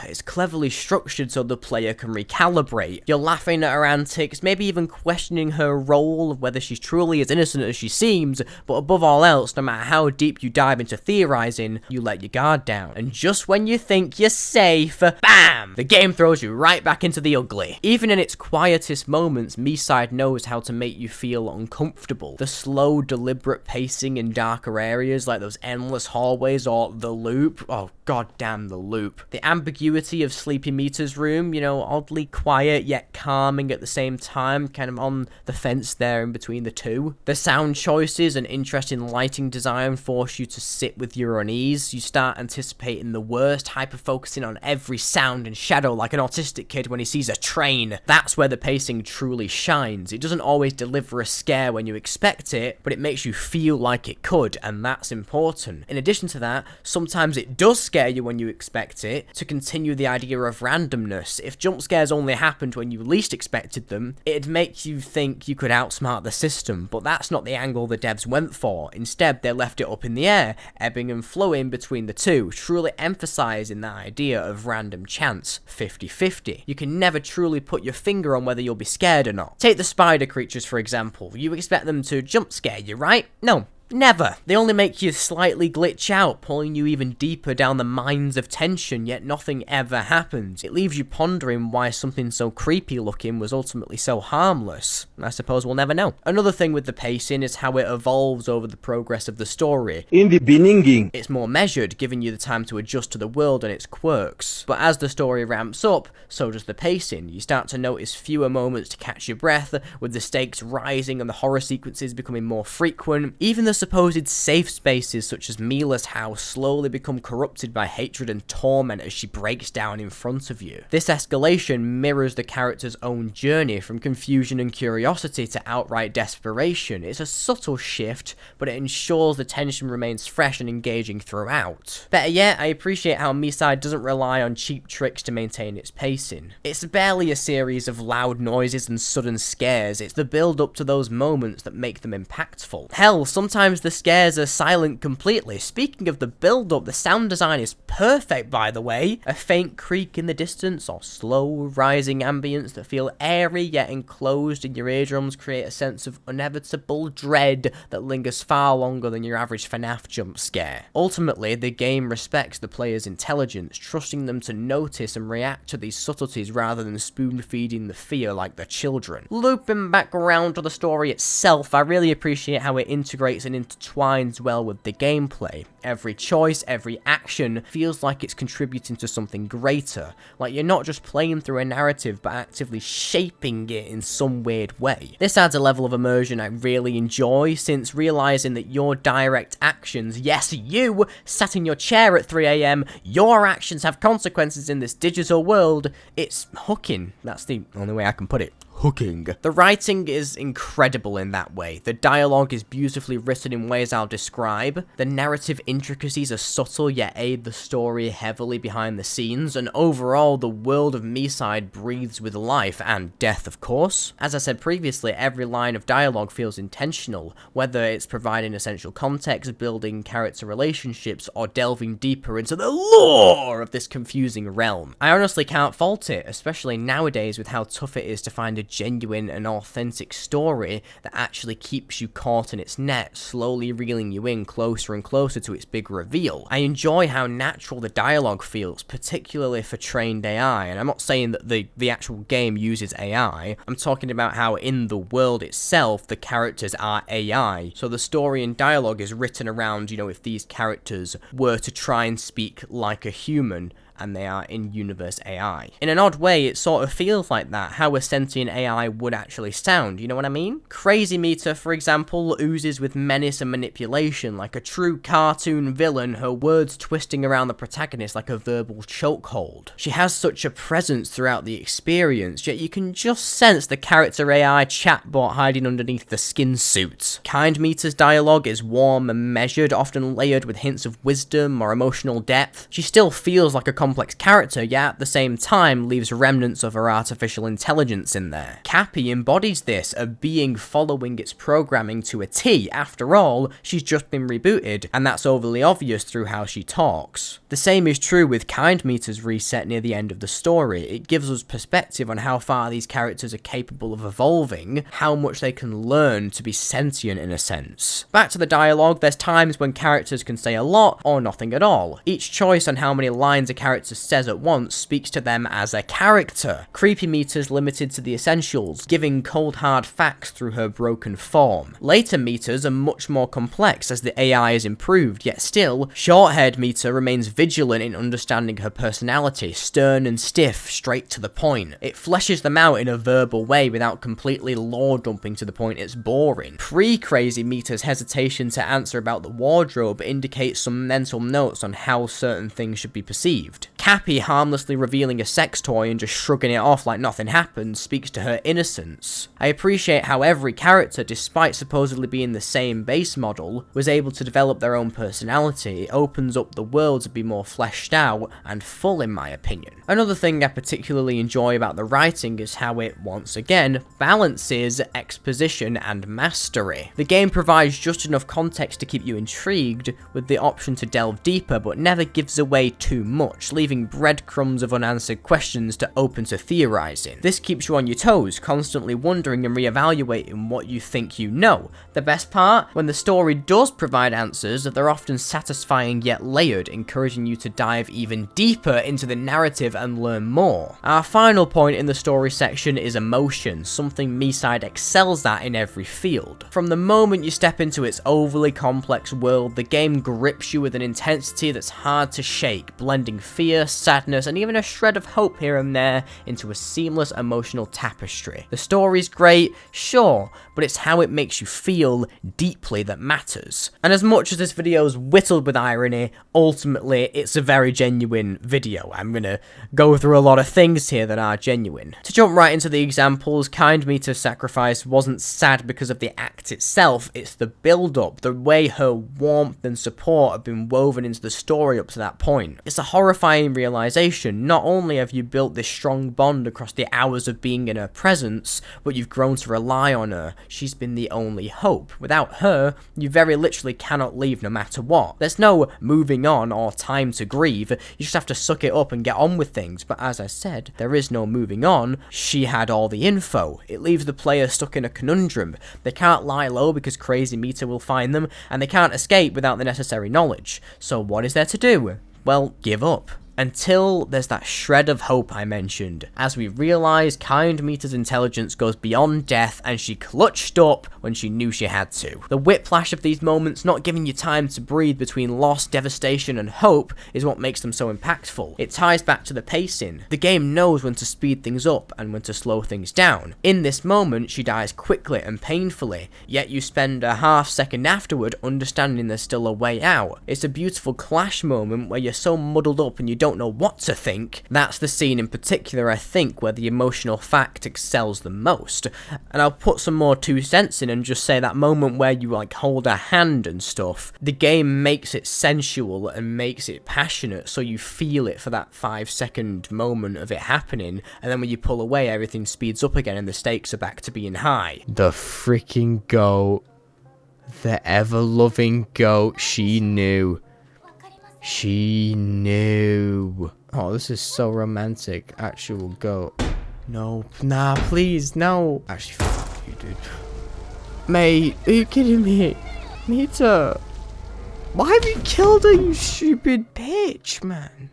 Speaker 1: it's cleverly structured so the player can recalibrate. You're laughing at her antics, maybe even questioning her role, of whether she's truly as innocent as she seems, but above all else, no matter how deep you dive into theorizing, you let your guard down. And just when you think you're safe, BAM! The game throws you right back into the ugly. Even in its quietest moments, miside knows how to make you feel uncomfortable. The slow, deliberate pacing in darker areas, like those endless hallways or the loop. Oh, goddamn the loop. The ambiguity of Sleepy Meter's room, you know, oddly quiet yet calming at the same time, kind of on the fence there in between the two. The sound choices and interesting lighting design force you to sit with your unease. You start anticipating the worst, hyper-focusing on every sound and shadow like an autistic kid when he sees a train. That's where the pacing truly shines. It doesn't always deliver a scare when you expect it, but it makes you feel like it could, and that's important. In addition to that, sometimes it does scare you when you expect it, to continue the idea of randomness. If jump scares only happened when you least expected them, it'd make you think you could outsmart the system, but that's not the angle the devs went for. Instead, they left it up in the air, ebbing and flowing between the two, truly emphasizing that idea of random chance, 50-50. You can never truly put your finger on whether you'll be scared or not. Take the spider creatures for example. You expect them to jump scare you, right? No. Never. They only make you slightly glitch out, pulling you even deeper down the mines of tension, yet nothing ever happens. It leaves you pondering why something so creepy looking was ultimately so harmless. I suppose we'll never know. Another thing with the pacing is how it evolves over the progress of the story.
Speaker 3: In the beginning,
Speaker 1: it's more measured, giving you the time to adjust to the world and its quirks. But as the story ramps up, so does the pacing. You start to notice fewer moments to catch your breath, with the stakes rising and the horror sequences becoming more frequent. Even the supposed safe spaces such as Mila's house slowly become corrupted by hatred and torment as she breaks down in front of you. This escalation mirrors the character's own journey from confusion and curiosity to outright desperation. It's a subtle shift, but it ensures the tension remains fresh and engaging throughout. Better yet, I appreciate how miside doesn't rely on cheap tricks to maintain its pacing. It's barely a series of loud noises and sudden scares, it's the build up to those moments that make them impactful. Hell, sometimes the scares are silent completely. Speaking of the build up, the sound design is perfect, by the way. A faint creak in the distance or slow rising ambience that feel airy yet enclosed in your eardrums create a sense of inevitable dread that lingers far longer than your average FNAF jump scare. Ultimately, the game respects the player's intelligence, trusting them to notice and react to these subtleties rather than spoon-feeding the fear like the children. Looping back around to the story itself, I really appreciate how it integrates and intertwines well with the gameplay. Every choice, every action feels like it's contributing to something greater, like you're not just playing through a narrative but actively shaping it in some weird way. This adds a level of immersion I really enjoy, since realizing that your direct actions, yes you, sat in your chair at 3 AM, your actions have consequences in this digital world, it's hooking. That's the only way I can put it. Hooking. The writing is incredible in that way. The dialogue is beautifully written in ways I'll describe. The narrative intricacies are subtle yet aid the story heavily behind the scenes, and overall the world of miside breathes with life and death, of course. As I said previously, every line of dialogue feels intentional, whether it's providing essential context, building character relationships, or delving deeper into the lore of this confusing realm. I honestly can't fault it, especially nowadays with how tough it is to find a genuine and authentic story that actually keeps you caught in its net, slowly reeling you in closer and closer to its big reveal. I enjoy how natural the dialogue feels, particularly for trained AI, and I'm not saying that the actual game uses AI, I'm talking about how in the world itself the characters are AI, so the story and dialogue is written around, if these characters were to try and speak like a human, and they are in-universe AI. In an odd way, it sort of feels like that, how a sentient AI would actually sound, you know what I mean? Crazy Meter, for example, oozes with menace and manipulation, like a true cartoon villain, her words twisting around the protagonist like a verbal chokehold. She has such a presence throughout the experience, yet you can just sense the character AI chatbot hiding underneath the skin suit. Kind Meter's dialogue is warm and measured, often layered with hints of wisdom or emotional depth. She still feels like a complex character, yet at the same time leaves remnants of her artificial intelligence in there. Cappy embodies this, a being following its programming to a T. After all, she's just been rebooted, and that's overly obvious through how she talks. The same is true with Kind Meter's reset near the end of the story. It gives us perspective on how far these characters are capable of evolving, how much they can learn to be sentient in a sense. Back to the dialogue, there's times when characters can say a lot or nothing at all. Each choice on how many lines a character says at once speaks to them as a character. Creepy Meter's limited to the essentials, giving cold hard facts through her broken form. Later meters are much more complex as the AI is improved, yet still, Short-haired Meter remains vigilant in understanding her personality, stern and stiff, straight to the point. It fleshes them out in a verbal way without completely lore dumping to the point it's boring. Pre-Crazy Meter's hesitation to answer about the wardrobe indicates some mental notes on how certain things should be perceived. Cappy harmlessly revealing a sex toy and just shrugging it off like nothing happened speaks to her innocence. I appreciate how every character, despite supposedly being the same base model, was able to develop their own personality. It opens up the world to be more fleshed out and full in my opinion. Another thing I particularly enjoy about the writing is how it, once again, balances exposition and mastery. The game provides just enough context to keep you intrigued, with the option to delve deeper but never gives away too much, leaving breadcrumbs of unanswered questions to open to theorizing. This keeps you on your toes, constantly wondering and reevaluating what you think you know. The best part? When the story does provide answers, they're often satisfying yet layered, encouraging you to dive even deeper into the narrative and learn more. Our final point in the story section is emotion, something miside excels at in every field. From the moment you step into its overly complex world, the game grips you with an intensity that's hard to shake, blending fear, fear, sadness, and even a shred of hope here and there into a seamless emotional tapestry. The story's great, sure, but it's how it makes you feel deeply that matters. And as much as this video is whittled with irony, ultimately it's a very genuine video. I'm gonna go through a lot of things here that are genuine. To jump right into the examples, Kind Meter's sacrifice wasn't sad because of the act itself, it's the build-up, the way her warmth and support have been woven into the story up to that point. It's a horrifying realization. Not only have you built this strong bond across the hours of being in her presence, but you've grown to rely on her. She's been the only hope. Without her, you very literally cannot leave no matter what. There's no moving on or time to grieve, you just have to suck it up and get on with things, but as I said, there is no moving on. She had all the info. It leaves the player stuck in a conundrum. They can't lie low because Crazy Meter will find them, and they can't escape without the necessary knowledge. So what is there to do? Well, give up. Until there's that shred of hope I mentioned, as we realise Kind Meter's intelligence goes beyond death and she clutched up when she knew she had to. The whiplash of these moments, not giving you time to breathe between loss, devastation and hope, is what makes them so impactful. It ties back to the pacing. The game knows when to speed things up and when to slow things down. In this moment, she dies quickly and painfully, yet you spend a half second afterward understanding there's still a way out. It's a beautiful clash moment where you're so muddled up and you don't know what to think. That's the scene in particular, I think, where the emotional fact excels the most. And I'll put some more 2 cents in and just say that moment where you like hold a hand and stuff, the game makes it sensual and makes it passionate, so you feel it for that 5-second moment of it happening, and then when you pull away, everything speeds up again and the stakes are back to being high. The freaking goat. The ever-loving goat, she knew. She knew. Oh, this is so romantic. Actual goat. No, nah, please, no. Actually, fuck you, dude. Mate, are you kidding me? Mita. Why have you killed her, you stupid bitch, man?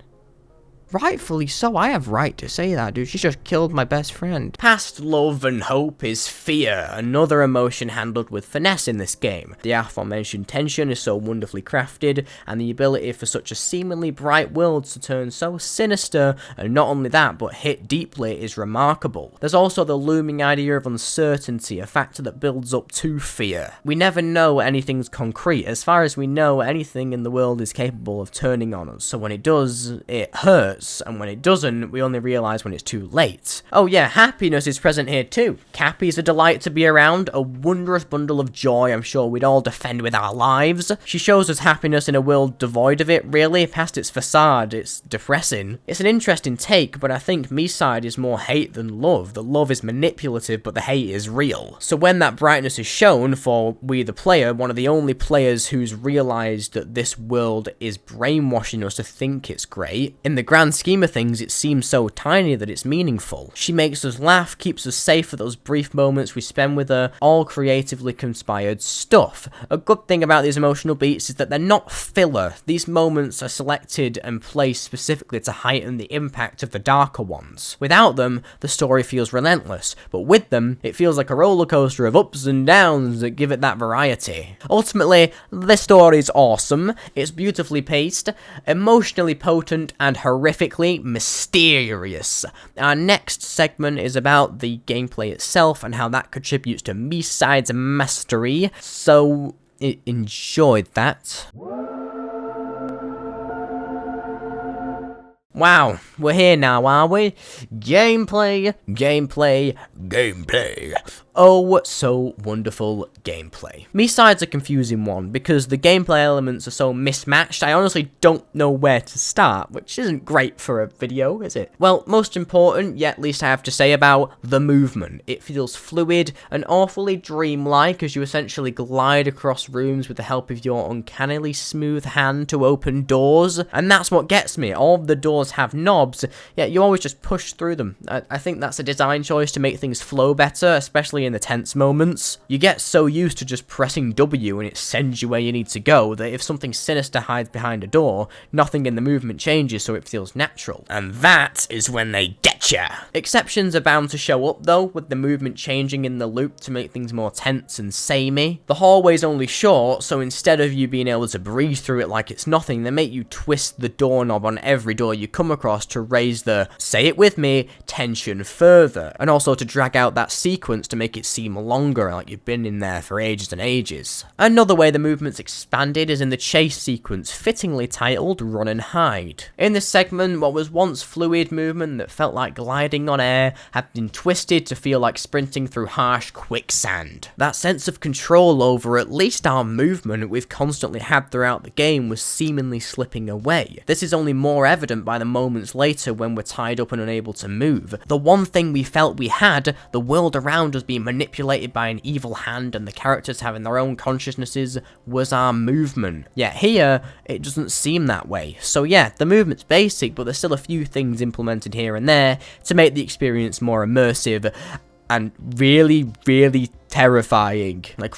Speaker 1: Rightfully so, I have right to say that, dude. She's just killed my best friend. Past love and hope is fear, another emotion handled with finesse in this game. The aforementioned tension is so wonderfully crafted, and the ability for such a seemingly bright world to turn so sinister, and not only that, but hit deeply, is remarkable. There's also the looming idea of uncertainty, a factor that builds up to fear. We never know anything's concrete. As far as we know, anything in the world is capable of turning on us, so when it does, it hurts. And when it doesn't, we only realise when it's too late. Oh yeah, happiness is present here too. Cappy's a delight to be around, a wondrous bundle of joy I'm sure we'd all defend with our lives. She shows us happiness in a world devoid of it, really, past its facade. It's depressing. It's an interesting take, but I think miside is more hate than love. The love is manipulative, but the hate is real. So when that brightness is shown for we the player, one of the only players who's realised that this world is brainwashing us to think it's great, in the grand scheme of things, it seems so tiny that it's meaningful. She makes us laugh, keeps us safe for those brief moments we spend with her, all creatively conspired stuff. A good thing about these emotional beats is that they're not filler. These moments are selected and placed specifically to heighten the impact of the darker ones. Without them, the story feels relentless, but with them, it feels like a roller coaster of ups and downs that give it that variety. Ultimately, this story is awesome. It's beautifully paced, emotionally potent, and horrifically mysterious. Our next segment is about the gameplay itself and how that contributes to miside's mastery, so enjoy that. Wow, we're here now, are we? Gameplay, gameplay, gameplay. Oh, so wonderful gameplay. Miside's a confusing one because the gameplay elements are so mismatched, I honestly don't know where to start, which isn't great for a video, is it? Well, most important, yet least I have to say about the movement. It feels fluid and awfully dreamlike as you essentially glide across rooms with the help of your uncannily smooth hand to open doors, and that's what gets me. All of the doors have knobs, yet you always just push through them. I think that's a design choice to make things flow better, especially especially in the tense moments. You get so used to just pressing W and it sends you where you need to go that if something sinister hides behind a door, nothing in the movement changes so it feels natural. And that is when they get ya! Exceptions are bound to show up though, with the movement changing in the loop to make things more tense and samey. The hallway's only short, so instead of you being able to breeze through it like it's nothing, they make you twist the doorknob on every door you come across to raise the, say it with me, tension further, and also to drag out that sequence to make it seem longer, like you've been in there for ages and ages. Another way the movement's expanded is in the chase sequence, fittingly titled Run and Hide. In this segment, what was once fluid movement that felt like gliding on air had been twisted to feel like sprinting through harsh quicksand. That sense of control over at least our movement we've constantly had throughout the game was seemingly slipping away. This is only more evident by the moments later when we're tied up and unable to move. The one thing we felt we had, the world around us being manipulated by an evil hand and the characters having their own consciousnesses, was our movement. Yet here, it doesn't seem that way. So yeah, the movement's basic, but there's still a few things implemented here and there to make the experience more immersive and really, really terrifying. Now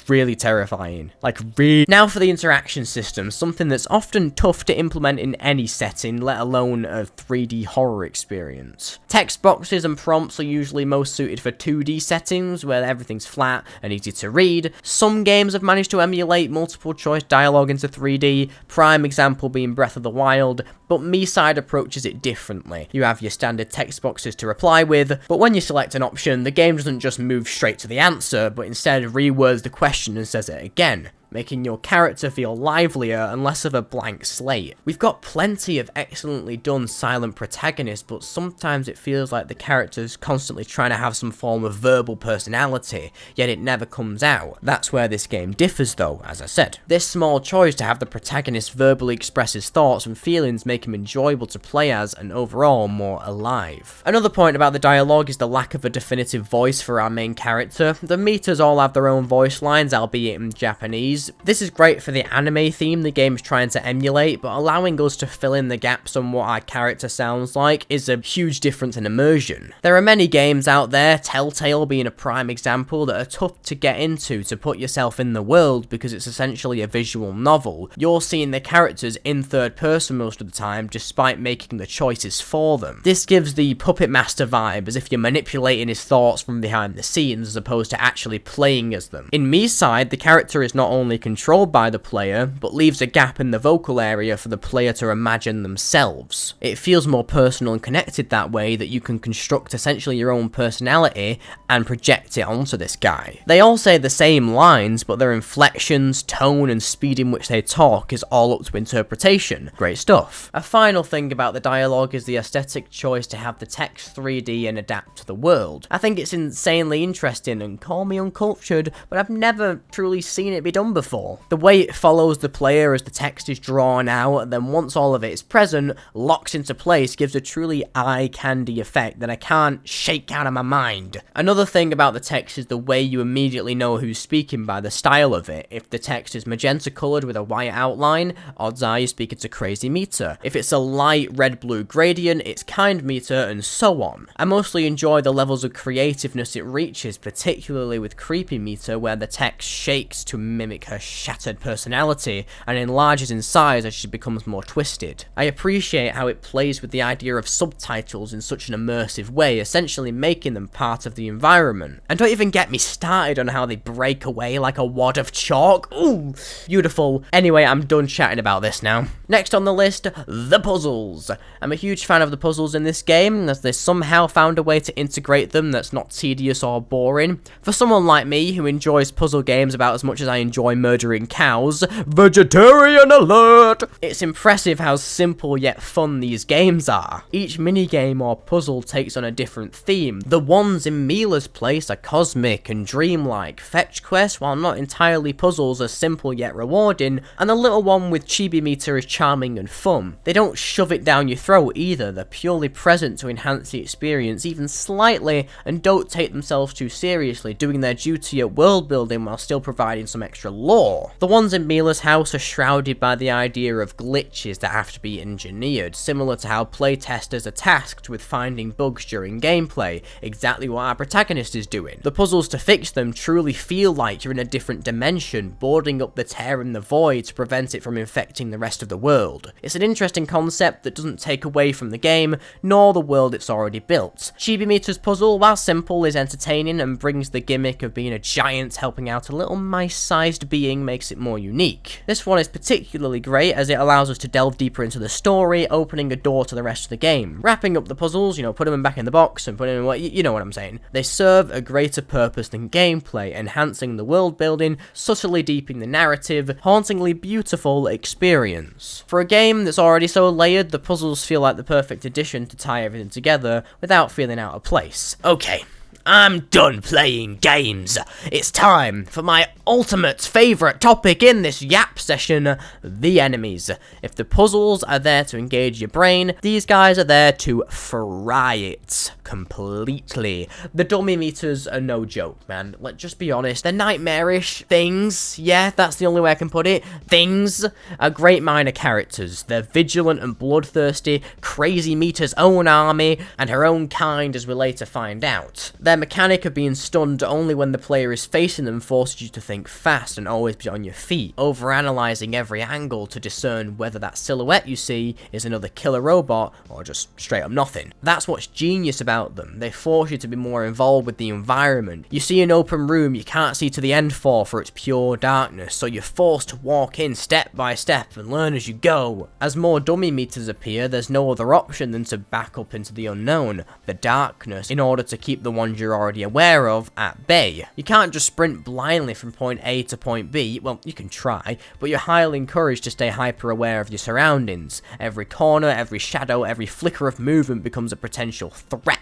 Speaker 1: for the interaction system, something that's often tough to implement in any setting, let alone a 3D horror experience. Text boxes and prompts are usually most suited for 2D settings, where everything's flat and easy to read. Some games have managed to emulate multiple choice dialogue into 3D, prime example being Breath of the Wild, but miside approaches it differently. You have your standard text boxes to reply with, but when you select an option, the game doesn't just move straight to the answer, but instead rewords the question and says it again, making your character feel livelier and less of a blank slate. We've got plenty of excellently done silent protagonists, but sometimes it feels like the character's constantly trying to have some form of verbal personality, yet it never comes out. That's where this game differs though, as I said. This small choice to have the protagonist verbally express his thoughts and feelings make him enjoyable to play as and overall more alive. Another point about the dialogue is the lack of a definitive voice for our main character. The meters all have their own voice lines, albeit in Japanese. This is great for the anime theme the game is trying to emulate, but allowing us to fill in the gaps on what our character sounds like is a huge difference in immersion. There are many games out there, Telltale being a prime example, that are tough to get into to put yourself in the world because it's essentially a visual novel. You're seeing the characters in third person most of the time, despite making the choices for them. This gives the Puppet Master vibe, as if you're manipulating his thoughts from behind the scenes as opposed to actually playing as them. In miside, the character is not only controlled by the player, but leaves a gap in the vocal area for the player to imagine themselves. It feels more personal and connected that way, that you can construct essentially your own personality and project it onto this guy. They all say the same lines, but their inflections, tone, and speed in which they talk is all up to interpretation. Great stuff. A final thing about the dialogue is the aesthetic choice to have the text 3D and adapt to the world. I think it's insanely interesting, and call me uncultured, but I've never truly seen it be done before. The way it follows the player as the text is drawn out, and then once all of it is present, locks into place, gives a truly eye candy effect that I can't shake out of my mind. Another thing about the text is the way you immediately know who's speaking by the style of it. If the text is magenta coloured with a white outline, odds are you're speaking to Crazy Meter. If it's a light red-blue gradient, it's Kind Meter, and so on. I mostly enjoy the levels of creativeness it reaches, particularly with Creepy Meter, where the text shakes to mimic her shattered personality and enlarges in size as she becomes more twisted. I appreciate how it plays with the idea of subtitles in such an immersive way, essentially making them part of the environment. And don't even get me started on how they break away like a wad of chalk. Ooh, beautiful. Anyway, I'm done chatting about this now. Next on the list, the puzzles. I'm a huge fan of the puzzles in this game, as they somehow found a way to integrate them that's not tedious or boring. For someone like me who enjoys puzzle games about as much as I enjoy murdering cows, vegetarian alert! It's impressive how simple yet fun these games are. Each minigame or puzzle takes on a different theme. The ones in Mila's place are cosmic and dreamlike. Fetch quests, while not entirely puzzles, are simple yet rewarding, and the little one with Chibi Meter is charming and fun. They don't shove it down your throat either, they're purely present to enhance the experience even slightly, and don't take themselves too seriously, doing their duty at world building while still providing some extra lore. The ones in Mila's house are shrouded by the idea of glitches that have to be engineered, similar to how playtesters are tasked with finding bugs during gameplay, exactly what our protagonist is doing. The puzzles to fix them truly feel like you're in a different dimension, boarding up the tear in the void to prevent it from infecting the rest of the world. It's an interesting concept that doesn't take away from the game, nor the world it's already built. Chibi Meter's puzzle, while simple, is entertaining and brings the gimmick of being a giant helping out a little mice-sized being makes it more unique. This one is particularly great as it allows us to delve deeper into the story, opening a door to the rest of the game. Wrapping up the puzzles, putting them back in the box and putting them in you know what I'm saying. They serve a greater purpose than gameplay, enhancing the world building, subtly deepening the narrative, hauntingly beautiful experience. For a game that's already so layered, the puzzles feel like the perfect addition to tie everything together without feeling out of place. Okay, I'm done playing games. It's time for my ultimate favourite topic in this yap session, the enemies. If the puzzles are there to engage your brain, these guys are there to fry it completely. The dummy meters are no joke, man. Let's just be honest. They're nightmarish things. Yeah, that's the only way I can put it. Things are great minor characters. They're vigilant and bloodthirsty, crazy Mita's own army, and her own kind, as we're later find out. Their mechanic of being stunned only when the player is facing them forces you to think fast and always be on your feet, overanalyzing every angle to discern whether that silhouette you see is another killer robot or just straight up nothing. That's what's genius about them. They force you to be more involved with the environment. You see an open room you can't see to the end for its pure darkness, so you're forced to walk in step by step and learn as you go. As more dummy meters appear, there's no other option than to back up into the unknown, the darkness, in order to keep the ones you're already aware of at bay. You can't just sprint blindly from point A to point B. Well, you can try, but you're highly encouraged to stay hyper aware of your surroundings. Every corner, every shadow, every flicker of movement becomes a potential threat.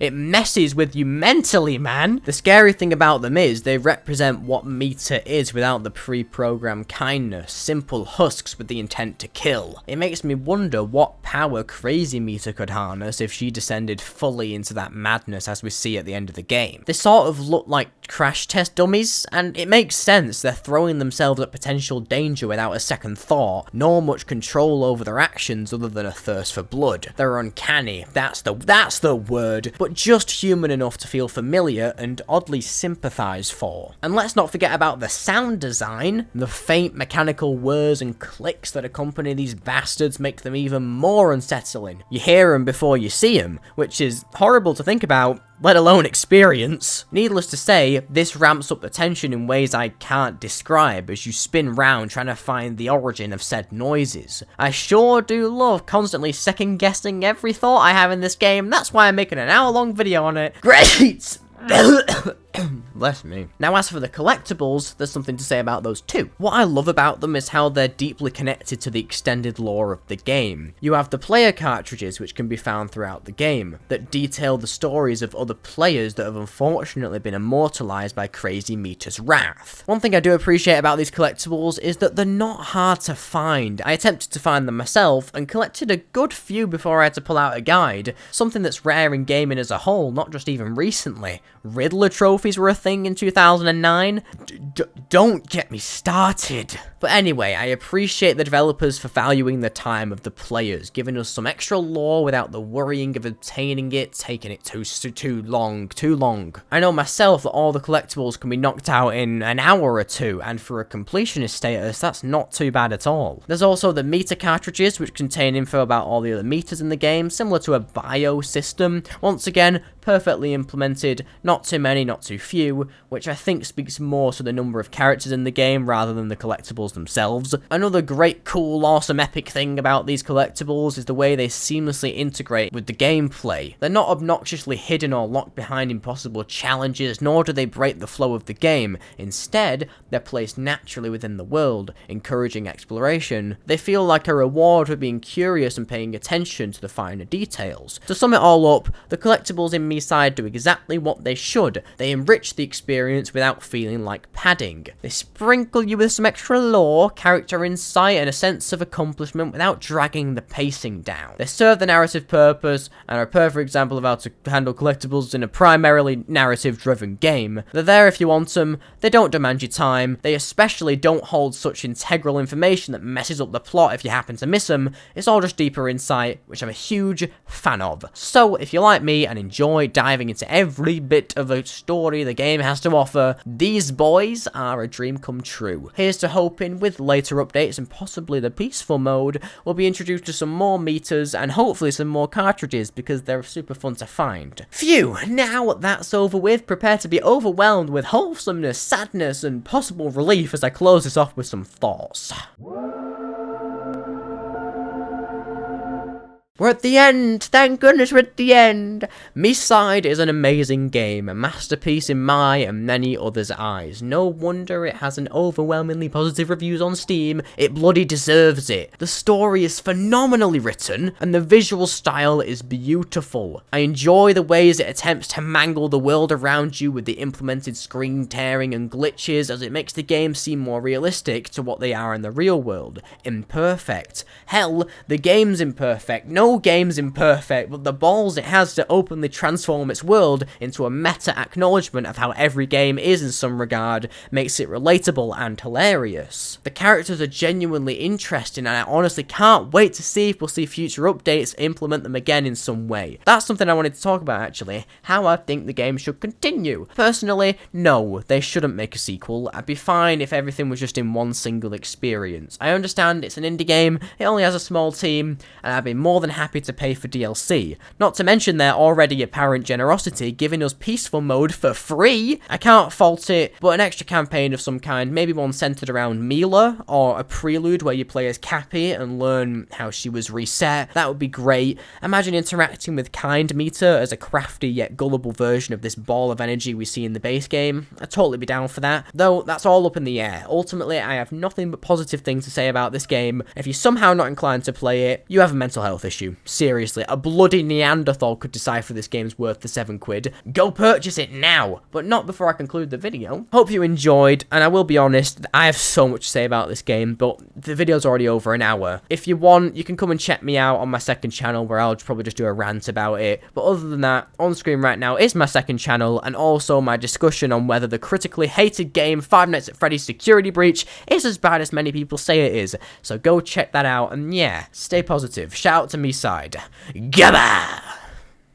Speaker 1: It messes with you mentally, man. The scary thing about them is they represent what Mita is without the pre-programmed kindness, simple husks with the intent to kill. It makes me wonder what power crazy Mita could harness if she descended fully into that madness as we see at the end of the game. They sort of look like crash test dummies, and it makes sense. They're throwing themselves at potential danger without a second thought, nor much control over their actions other than a thirst for blood. They're uncanny, that's the word, but just human enough to feel familiar and oddly sympathize for. And let's not forget about the sound design. The faint mechanical whirs and clicks that accompany these bastards make them even more unsettling. You hear them before you see them, which is horrible to think about, let alone experience. Needless to say, this ramps up the tension in ways I can't describe as you spin round trying to find the origin of said noises. I sure do love constantly second guessing every thought I have in this game. That's why I'm making an hour-long video on it. Great! Bless me. Now, as for the collectibles, there's something to say about those too. What I love about them is how they're deeply connected to the extended lore of the game. You have the player cartridges, which can be found throughout the game, that detail the stories of other players that have unfortunately been immortalized by crazy Mita's wrath. One thing I do appreciate about these collectibles is that they're not hard to find. I attempted to find them myself and collected a good few before I had to pull out a guide, something that's rare in gaming as a whole, not just even recently. Riddler trophies were a thing in 2009. Don't get me started. But anyway, I appreciate the developers for valuing the time of the players, giving us some extra lore without the worrying of obtaining it, taking it too long. I know myself that all the collectibles can be knocked out in an hour or two, and for a completionist status, that's not too bad at all. There's also the meter cartridges, which contain info about all the other meters in the game, similar to a bio system. Once again, perfectly implemented, not too many, not too few, which I think speaks more to the number of characters in the game rather than the collectibles themselves. Another great, cool, awesome, epic thing about these collectibles is the way they seamlessly integrate with the gameplay. They're not obnoxiously hidden or locked behind impossible challenges, nor do they break the flow of the game. Instead, they're placed naturally within the world, encouraging exploration. They feel like a reward for being curious and paying attention to the finer details. To sum it all up, the collectibles in miside do exactly what they should. They enrich the experience without feeling like padding. They sprinkle you with some extra lore lore, character insight, and a sense of accomplishment without dragging the pacing down. They serve the narrative purpose and are a perfect example of how to handle collectibles in a primarily narrative-driven game. They're there if you want them, they don't demand your time, they especially don't hold such integral information that messes up the plot if you happen to miss them. It's all just deeper insight, which I'm a huge fan of. So, if you're like me and enjoy diving into every bit of a story the game has to offer, these boys are a dream come true. Here's to hoping with later updates and possibly the peaceful mode, we'll be introduced to some more meters and hopefully some more cartridges because they're super fun to find. Phew, now that's over with, prepare to be overwhelmed with wholesomeness, sadness, and possible relief as I close this off with some thoughts. We're at the end! Thank goodness we're at the end! Miside is an amazing game, a masterpiece in my and many others' eyes. No wonder it has an overwhelmingly positive reviews on Steam, it bloody deserves it. The story is phenomenally written, and the visual style is beautiful. I enjoy the ways it attempts to mangle the world around you with the implemented screen tearing and glitches as it makes the game seem more realistic to what they are in the real world. Imperfect. Hell, the game's imperfect. No game's imperfect, but the balls it has to openly transform its world into a meta acknowledgement of how every game is in some regard makes it relatable and hilarious. The characters are genuinely interesting and I honestly can't wait to see if we'll see future updates implement them again in some way. That's something I wanted to talk about actually, how I think the game should continue. Personally, no, they shouldn't make a sequel. I'd be fine if everything was just in one single experience. I understand it's an indie game, it only has a small team, and I'd be more than happy to pay for DLC. Not to mention their already apparent generosity giving us peaceful mode for free. I can't fault it, but an extra campaign of some kind, maybe one centered around Mila, or a prelude where you play as Cappy and learn how she was reset, that would be great. Imagine interacting with Kind Meter as a crafty yet gullible version of this ball of energy we see in the base game. I'd totally be down for that, though that's all up in the air. Ultimately, I have nothing but positive things to say about this game. If you're somehow not inclined to play it, you have a mental health issue. Seriously, a bloody Neanderthal could decipher this game's worth the £7. Go purchase it now, but not before I conclude the video. Hope you enjoyed, and I will be honest, I have so much to say about this game, but the video's already over an hour. If you want, you can come and check me out on my second channel where I'll probably just do a rant about it, but other than that, on screen right now is my second channel, and also my discussion on whether the critically hated game Five Nights at Freddy's Security Breach is as bad as many people say it is, so go check that out, and yeah, stay positive. Shout out to Miside. Gabba!